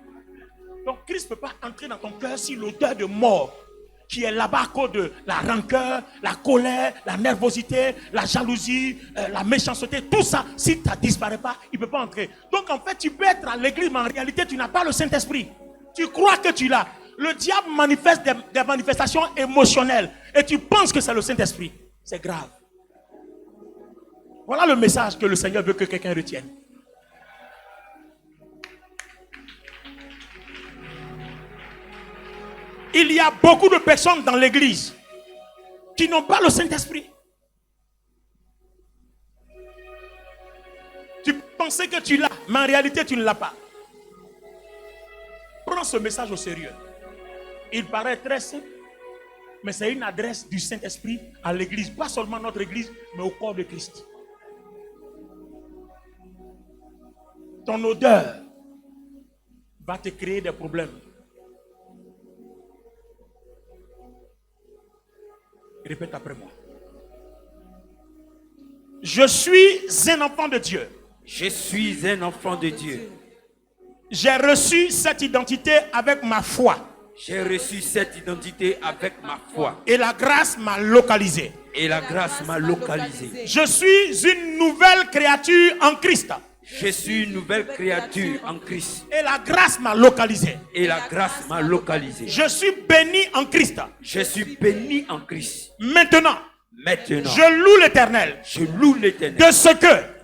[SPEAKER 1] Donc Christ ne peut pas entrer dans ton cœur si l'odeur de mort qui est là-bas à cause de la rancœur, la colère, la nervosité, la jalousie, la méchanceté, tout ça, si ça ne disparaît pas, il ne peut pas entrer. Donc en fait, tu peux être à l'église, mais en réalité, tu n'as pas le Saint-Esprit. Tu crois que tu l'as. Le diable manifeste des manifestations émotionnelles et tu penses que c'est le Saint-Esprit. C'est grave. Voilà le message que le Seigneur veut que quelqu'un retienne. Il y a beaucoup de personnes dans l'église qui n'ont pas le Saint-Esprit. Tu pensais que tu l'as, mais en réalité tu ne l'as pas. Prends ce message au sérieux. Il paraît très simple, mais c'est une adresse du Saint-Esprit à l'église. Pas seulement notre église, mais au corps de Christ. Ton odeur va te créer des problèmes. Répète après moi. Je suis un enfant de Dieu.
[SPEAKER 3] Je suis un enfant de Dieu.
[SPEAKER 1] J'ai reçu cette identité avec ma foi.
[SPEAKER 3] J'ai reçu cette identité avec ma foi.
[SPEAKER 1] Et la grâce m'a localisé.
[SPEAKER 3] Et la grâce m'a localisé.
[SPEAKER 1] Je suis une nouvelle créature en Christ.
[SPEAKER 3] Je suis une nouvelle créature en Christ.
[SPEAKER 1] Et la grâce m'a localisé.
[SPEAKER 3] Et la grâce m'a localisé.
[SPEAKER 1] Je suis béni en Christ.
[SPEAKER 3] Je suis béni en Christ.
[SPEAKER 1] Maintenant,
[SPEAKER 3] je
[SPEAKER 1] loue l'Éternel.
[SPEAKER 3] Je loue l'Éternel.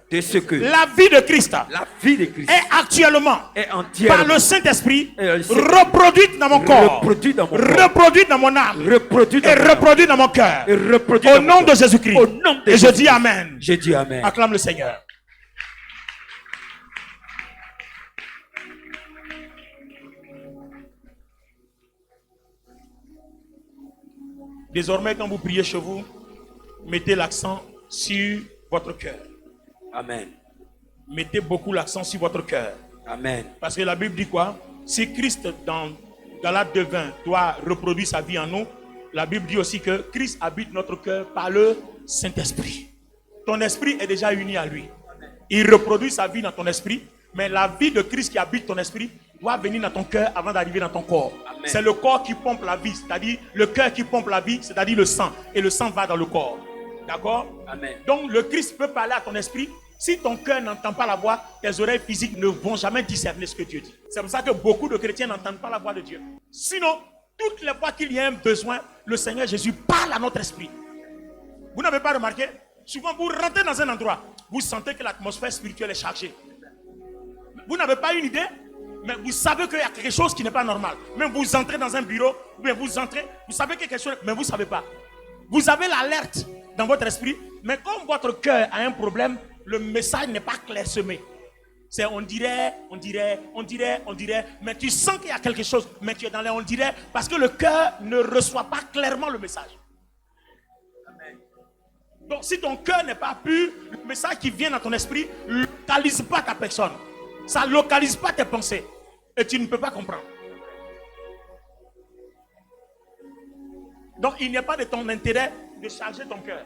[SPEAKER 1] De ce que
[SPEAKER 3] la
[SPEAKER 1] vie de Christ
[SPEAKER 3] est
[SPEAKER 1] actuellement
[SPEAKER 3] entièrement
[SPEAKER 1] par le Saint-Esprit reproduite dans mon corps, reproduite dans mon âme, et reproduite dans mon cœur. Au nom de Jésus-Christ. Et je dis Amen.
[SPEAKER 3] Je dis Amen.
[SPEAKER 1] Acclame le Seigneur. Désormais, quand vous priez chez vous, mettez l'accent sur votre cœur.
[SPEAKER 3] Amen.
[SPEAKER 1] Mettez beaucoup l'accent sur votre cœur.
[SPEAKER 3] Amen.
[SPEAKER 1] Parce que la Bible dit quoi? Si Christ, dans Galates 2:20, doit reproduire sa vie en nous, la Bible dit aussi que Christ habite notre cœur par le Saint-Esprit. Ton esprit est déjà uni à lui. Il reproduit sa vie dans ton esprit, mais la vie de Christ qui habite ton esprit doit venir dans ton cœur avant d'arriver dans ton corps. C'est le corps qui pompe la vie, c'est-à-dire le cœur qui pompe la vie, c'est-à-dire le sang. Et le sang va dans le corps. D'accord?
[SPEAKER 3] Amen.
[SPEAKER 1] Donc le Christ peut parler à ton esprit. Si ton cœur n'entend pas la voix, tes oreilles physiques ne vont jamais discerner ce que Dieu dit. C'est pour ça que beaucoup de chrétiens n'entendent pas la voix de Dieu. Sinon, toutes les fois qu'il y a un besoin, le Seigneur Jésus parle à notre esprit. Vous n'avez pas remarqué? Souvent, vous rentrez dans un endroit, vous sentez que l'atmosphère spirituelle est chargée. Vous n'avez pas une idée, mais vous savez qu'il y a quelque chose qui n'est pas normal. Même vous entrez dans un bureau, ou bien vous entrez, vous savez qu'il y a quelque chose, mais vous ne savez pas. Vous avez l'alerte dans votre esprit, mais comme votre cœur a un problème, le message n'est pas clairsemé. C'est on dirait, mais tu sens qu'il y a quelque chose, mais tu es dans les on dirait, parce que le cœur ne reçoit pas clairement le message. Donc si ton cœur n'est pas pur, le message qui vient dans ton esprit ne localise pas ta personne. Ça ne localise pas tes pensées. Et tu ne peux pas comprendre. Donc il n'y a pas de ton intérêt de charger ton cœur.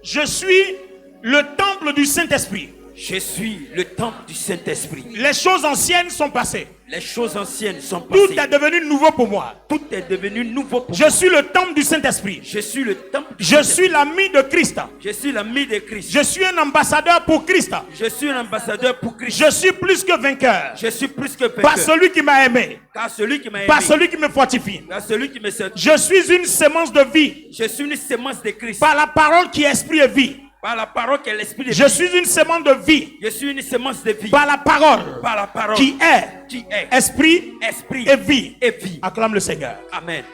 [SPEAKER 1] Je suis le temple du Saint-Esprit.
[SPEAKER 3] Je suis le temple du Saint-Esprit.
[SPEAKER 1] Les choses anciennes sont passées.
[SPEAKER 3] Les choses anciennes sont passées.
[SPEAKER 1] Tout est devenu nouveau pour moi.
[SPEAKER 3] Tout est devenu nouveau pour
[SPEAKER 1] Je
[SPEAKER 3] moi.
[SPEAKER 1] suis le temple du Saint-Esprit.
[SPEAKER 3] Je suis le temple du
[SPEAKER 1] Je
[SPEAKER 3] Saint-Esprit.
[SPEAKER 1] suis l'ami de Christ.
[SPEAKER 3] Je suis l'ami de Christ.
[SPEAKER 1] Je suis un ambassadeur pour Christ.
[SPEAKER 3] Je suis un ambassadeur pour Christ.
[SPEAKER 1] Je suis plus que vainqueur.
[SPEAKER 3] Je suis plus que
[SPEAKER 1] Par
[SPEAKER 3] vainqueur.
[SPEAKER 1] celui qui m'a aimé.
[SPEAKER 3] Car celui qui m'a aimé.
[SPEAKER 1] Par celui qui me fortifie.
[SPEAKER 3] Car celui qui me sert.
[SPEAKER 1] Je suis une sémence de vie.
[SPEAKER 3] Je suis une sémence de Christ.
[SPEAKER 1] Par la parole qui est esprit et vie.
[SPEAKER 3] Par la parole qui est l'esprit de vie.
[SPEAKER 1] Je suis une sémence de vie.
[SPEAKER 3] Je suis une sémence de vie.
[SPEAKER 1] Par la parole
[SPEAKER 3] Par la parole
[SPEAKER 1] qui est esprit et vie.
[SPEAKER 3] et vie.
[SPEAKER 1] Acclame le Seigneur.
[SPEAKER 3] Amen.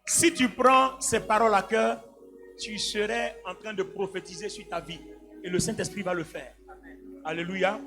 [SPEAKER 1] Si tu prends ces paroles à cœur, tu serais en train de prophétiser sur ta vie. Et le Saint-Esprit va le faire. Alléluia.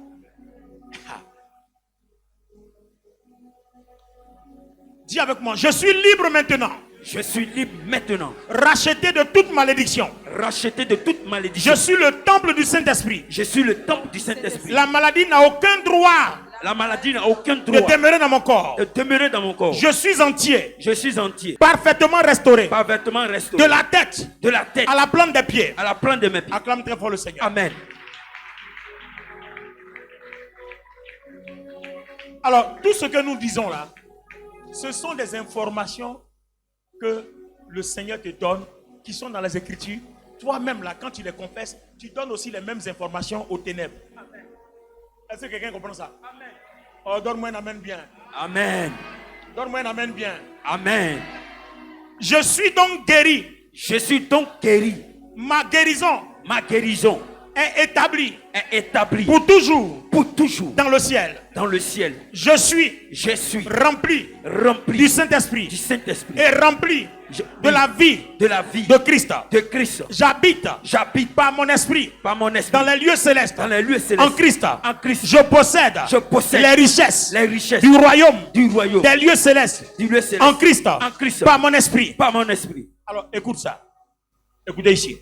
[SPEAKER 1] Dis avec moi, je suis libre maintenant.
[SPEAKER 3] Je suis libre maintenant.
[SPEAKER 1] Racheté de toute malédiction.
[SPEAKER 3] Racheté de toute malédiction.
[SPEAKER 1] Je suis le temple du Saint-Esprit.
[SPEAKER 3] Je suis le temple du Saint-Esprit.
[SPEAKER 1] La maladie n'a aucun droit
[SPEAKER 3] La maladie n'a aucun
[SPEAKER 1] de
[SPEAKER 3] droit
[SPEAKER 1] demeurer dans mon corps.
[SPEAKER 3] de demeurer dans mon corps.
[SPEAKER 1] Je suis entier,
[SPEAKER 3] Je suis entier,
[SPEAKER 1] parfaitement restauré.
[SPEAKER 3] parfaitement restauré.
[SPEAKER 1] De la tête
[SPEAKER 3] De la tête
[SPEAKER 1] à la plante des pieds.
[SPEAKER 3] à la plante de mes pieds.
[SPEAKER 1] Acclame très fort le Seigneur.
[SPEAKER 3] Amen.
[SPEAKER 1] Alors, tout ce que nous disons là, ce sont des informations que le Seigneur te donne, qui sont dans les Écritures. Toi-même là, quand tu les confesses, tu donnes aussi les mêmes informations aux ténèbres. Est-ce que quelqu'un comprend ça? Amen. Oh, donne-moi un amen bien.
[SPEAKER 3] Amen.
[SPEAKER 1] Donne-moi un amen bien.
[SPEAKER 3] Amen.
[SPEAKER 1] Je suis donc guéri.
[SPEAKER 3] Je suis donc guéri.
[SPEAKER 1] Ma guérison
[SPEAKER 3] Ma guérison
[SPEAKER 1] est établie
[SPEAKER 3] est établie
[SPEAKER 1] pour toujours
[SPEAKER 3] pour toujours
[SPEAKER 1] dans le ciel.
[SPEAKER 3] dans le ciel.
[SPEAKER 1] Je suis
[SPEAKER 3] Rempli
[SPEAKER 1] du Saint-Esprit
[SPEAKER 3] du Saint-Esprit
[SPEAKER 1] et rempli de la vie
[SPEAKER 3] de la vie
[SPEAKER 1] de Christ.
[SPEAKER 3] de Christ.
[SPEAKER 1] J'habite par mon esprit
[SPEAKER 3] Par mon esprit
[SPEAKER 1] dans les lieux célestes.
[SPEAKER 3] dans les lieux célestes.
[SPEAKER 1] En Christ,
[SPEAKER 3] En Christ.
[SPEAKER 1] je possède les richesses
[SPEAKER 3] les richesses
[SPEAKER 1] du royaume,
[SPEAKER 3] du royaume.
[SPEAKER 1] des lieux célestes.
[SPEAKER 3] Du lieu céleste.
[SPEAKER 1] En Christ,
[SPEAKER 3] En Christ.
[SPEAKER 1] par mon esprit.
[SPEAKER 3] Par mon esprit.
[SPEAKER 1] Alors, écoute ça. Écoutez ici.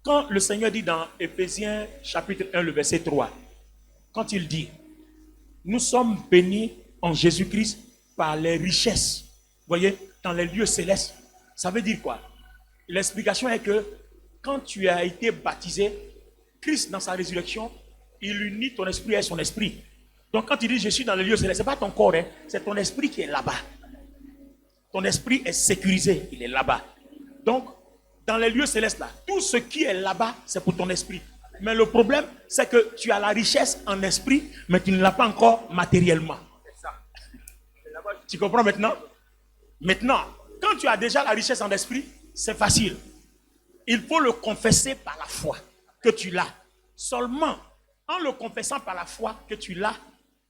[SPEAKER 1] Quand le Seigneur dit dans Éphésiens chapitre 1, le verset 3, quand il dit, nous sommes bénis en Jésus-Christ par les richesses, voyez, dans les lieux célestes, ça veut dire quoi? L'explication est que quand tu as été baptisé, Christ dans sa résurrection, il unit ton esprit et son esprit. Donc quand il dit je suis dans les lieux célestes, ce n'est pas ton corps, hein, c'est ton esprit qui est là-bas. Ton esprit est sécurisé, il est là-bas. Donc, dans les lieux célestes là, tout ce qui est là-bas, c'est pour ton esprit. Mais le problème, c'est que tu as la richesse en esprit, mais tu ne l'as pas encore matériellement. Tu comprends maintenant? Maintenant, quand tu as déjà la richesse en esprit, c'est facile. Il faut le confesser par la foi que tu l'as. Seulement, en le confessant par la foi que tu l'as,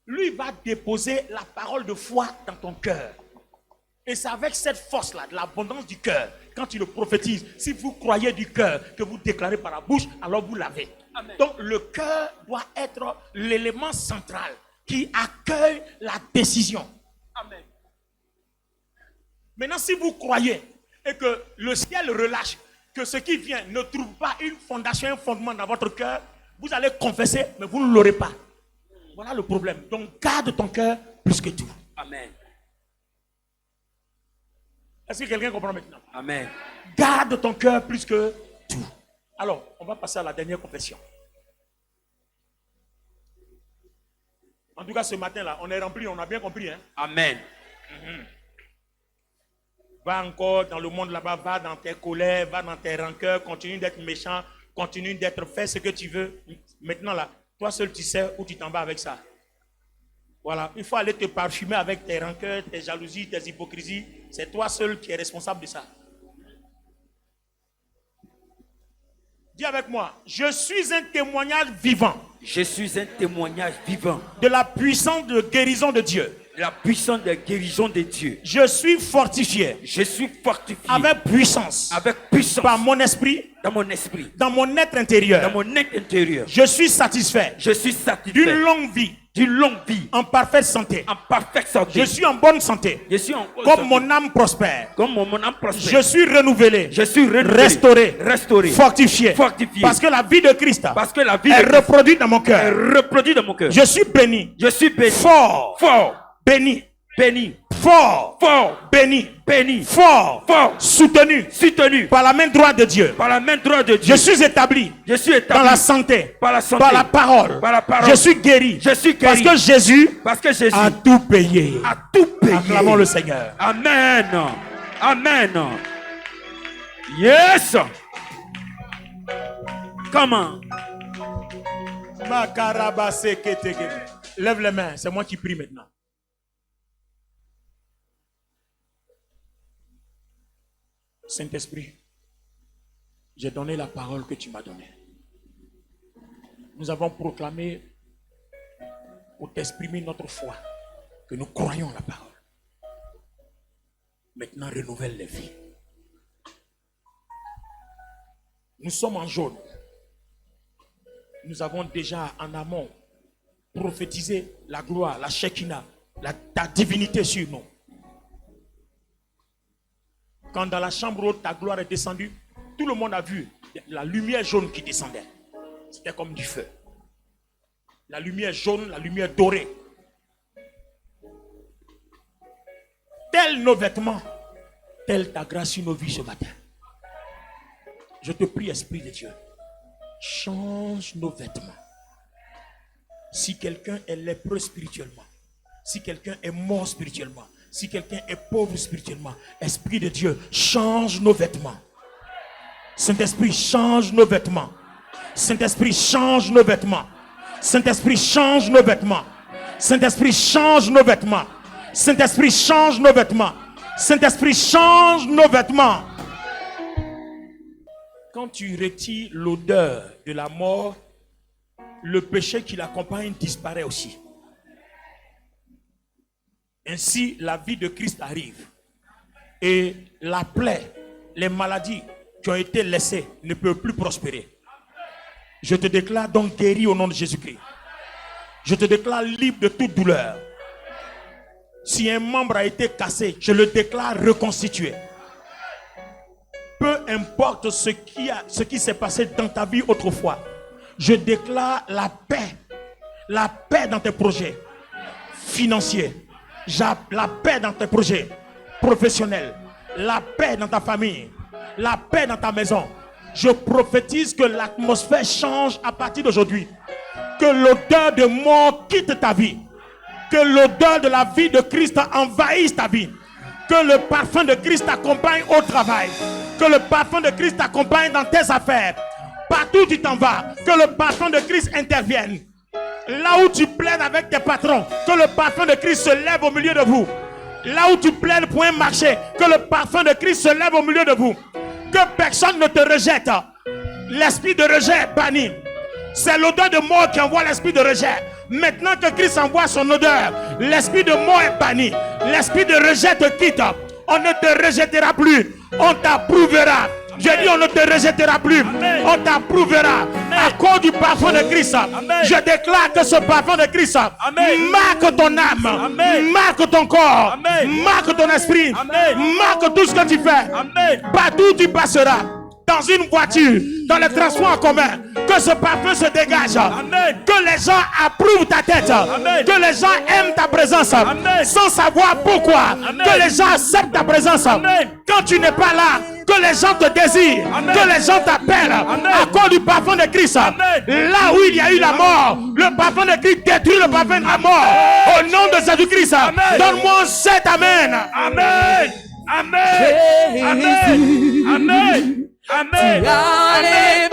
[SPEAKER 1] lui va déposer la parole de foi dans ton cœur. Et c'est avec cette force-là, de l'abondance du cœur, quand tu le prophétises, si vous croyez du cœur que vous déclarez par la bouche, alors vous l'avez. Amen. Donc le cœur doit être l'élément central qui accueille la décision. Amen. Maintenant, si vous croyez et que le ciel relâche, que ce qui vient ne trouve pas une fondation, un fondement dans votre cœur, vous allez confesser, mais vous ne l'aurez pas. Voilà le problème. Donc garde ton cœur plus que tout.
[SPEAKER 3] Amen.
[SPEAKER 1] Est-ce que quelqu'un comprend maintenant?
[SPEAKER 3] Amen.
[SPEAKER 1] Garde ton cœur plus que tout. Alors, on va passer à la dernière confession. En tout cas, ce matin-là, on est rempli, on a bien compris. Hein?
[SPEAKER 3] Amen.
[SPEAKER 1] Va encore dans le monde là-bas, va dans tes colères, va dans tes rancœurs, continue d'être méchant, continue d'être fait ce que tu veux. Maintenant là, toi seul tu sais où tu t'en vas avec ça. Voilà, il faut aller te parfumer avec tes rancœurs, tes jalousies, tes hypocrisies. C'est toi seul qui es responsable de ça. Dis avec moi, je suis un témoignage vivant.
[SPEAKER 3] Je suis un témoignage vivant
[SPEAKER 1] De la puissance de guérison de Dieu.
[SPEAKER 3] La puissance des guérisons de Dieu.
[SPEAKER 1] Je suis fortifié.
[SPEAKER 3] Je suis fortifié.
[SPEAKER 1] Avec puissance.
[SPEAKER 3] Avec puissance.
[SPEAKER 1] Par mon esprit.
[SPEAKER 3] Dans mon esprit.
[SPEAKER 1] Dans mon être intérieur.
[SPEAKER 3] Dans mon être intérieur.
[SPEAKER 1] Je suis satisfait.
[SPEAKER 3] Je suis satisfait.
[SPEAKER 1] D'une longue vie.
[SPEAKER 3] D'une longue vie.
[SPEAKER 1] En parfaite santé.
[SPEAKER 3] En parfaite santé.
[SPEAKER 1] Je suis en bonne santé.
[SPEAKER 3] Je suis en bonne
[SPEAKER 1] Comme
[SPEAKER 3] santé.
[SPEAKER 1] mon âme prospère.
[SPEAKER 3] Comme mon âme prospère.
[SPEAKER 1] Je suis renouvelé.
[SPEAKER 3] Je suis renouvelé.
[SPEAKER 1] Restauré.
[SPEAKER 3] Restauré.
[SPEAKER 1] Fortifié.
[SPEAKER 3] Fortifié.
[SPEAKER 1] Parce que la vie de Christ est reproduite dans mon cœur.
[SPEAKER 3] Est reproduite dans mon cœur.
[SPEAKER 1] Je suis béni.
[SPEAKER 3] Je suis béni.
[SPEAKER 1] Fort.
[SPEAKER 3] Fort.
[SPEAKER 1] Béni.
[SPEAKER 3] Béni.
[SPEAKER 1] Fort.
[SPEAKER 3] Fort.
[SPEAKER 1] Béni.
[SPEAKER 3] Béni.
[SPEAKER 1] Fort.
[SPEAKER 3] Fort.
[SPEAKER 1] Soutenu.
[SPEAKER 3] Soutenu.
[SPEAKER 1] Par la main droite de Dieu.
[SPEAKER 3] Par la main droite de Dieu.
[SPEAKER 1] Je suis établi.
[SPEAKER 3] Je suis établi.
[SPEAKER 1] Dans la santé.
[SPEAKER 3] Par la santé.
[SPEAKER 1] Par la parole.
[SPEAKER 3] Par la parole.
[SPEAKER 1] Je suis guéri.
[SPEAKER 3] Je suis
[SPEAKER 1] Parce
[SPEAKER 3] guéri.
[SPEAKER 1] que Jésus
[SPEAKER 3] a
[SPEAKER 1] tout payé.
[SPEAKER 3] A tout payé.
[SPEAKER 1] Acclamons le Seigneur.
[SPEAKER 3] Amen. Amen. Yes. Comment?
[SPEAKER 1] Lève les mains. C'est moi qui prie maintenant. Saint-Esprit, j'ai donné la parole que tu m'as donnée. Nous avons proclamé pour t'exprimer notre foi que nous croyons la parole. Maintenant, renouvelle les vies. Nous sommes en jaune. Nous avons déjà en amont prophétisé la gloire, la Shekinah, ta divinité sur nous. Quand dans la chambre haute, ta gloire est descendue, tout le monde a vu la lumière jaune qui descendait. C'était comme du feu. La lumière jaune, la lumière dorée. Tels nos vêtements, telle ta grâce sur nos vies ce matin. Je te prie, Esprit de Dieu, change nos vêtements. Si quelqu'un est lépreux spirituellement, si quelqu'un est mort spirituellement, si quelqu'un est pauvre spirituellement, Esprit de Dieu, change nos vêtements. Saint-Esprit, change nos vêtements. Saint-Esprit, change nos vêtements. Saint-Esprit, change nos vêtements. Saint-Esprit, change nos vêtements. Saint-Esprit, change nos vêtements. Saint-Esprit, change nos vêtements. Quand tu retires l'odeur de la mort, le péché qui l'accompagne disparaît aussi. Ainsi, la vie de Christ arrive. Et la plaie, les maladies qui ont été laissées ne peuvent plus prospérer. Je te déclare donc guéri au nom de Jésus-Christ. Je te déclare libre de toute douleur. Si un membre a été cassé, je le déclare reconstitué. Peu importe ce qui s'est passé dans ta vie autrefois, je déclare la paix dans tes projets financiers, la paix dans tes projets professionnels, la paix dans ta famille, la paix dans ta maison. Je prophétise que l'atmosphère change à partir d'aujourd'hui. Que l'odeur de mort quitte ta vie. Que l'odeur de la vie de Christ envahisse ta vie. Que le parfum de Christ t'accompagne au travail. Que le parfum de Christ t'accompagne dans tes affaires. Partout où tu t'en vas, que le parfum de Christ intervienne. Là où tu plaides avec tes patrons, que le parfum de Christ se lève au milieu de vous. Là où tu plaides pour un marché, que le parfum de Christ se lève au milieu de vous. Que personne ne te rejette. L'esprit de rejet est banni. C'est l'odeur de mort qui envoie l'esprit de rejet. Maintenant que Christ envoie son odeur, l'esprit de mort est banni. L'esprit de rejet te quitte. On ne te rejettera plus. On t'approuvera. Je dis on ne te rejettera plus. Amen. On t'approuvera. À cause du parfum de Christ. Amen. Je déclare que ce parfum de Christ marque ton âme. Amen. Marque ton corps. Amen. Marque ton esprit. Amen. Marque tout ce que tu fais. Amen. Partout où tu passeras. Dans une voiture, dans les transports en commun, que ce parfum se dégage. Amen. Que les gens approuvent ta tête. Amen. Que les gens aiment ta présence. Amen. Sans savoir pourquoi. Amen. Que les gens acceptent ta présence. Amen. Quand tu n'es pas là, que les gens te désirent. Amen. Que les gens t'appellent. À cause du parfum de Christ. Amen. Là où il y a eu la mort, le parfum de Christ détruit le parfum de la mort. Au nom de Jésus-Christ, donne-moi cet amen. Amen. Amen. Amen. Amen. Amen. Amen.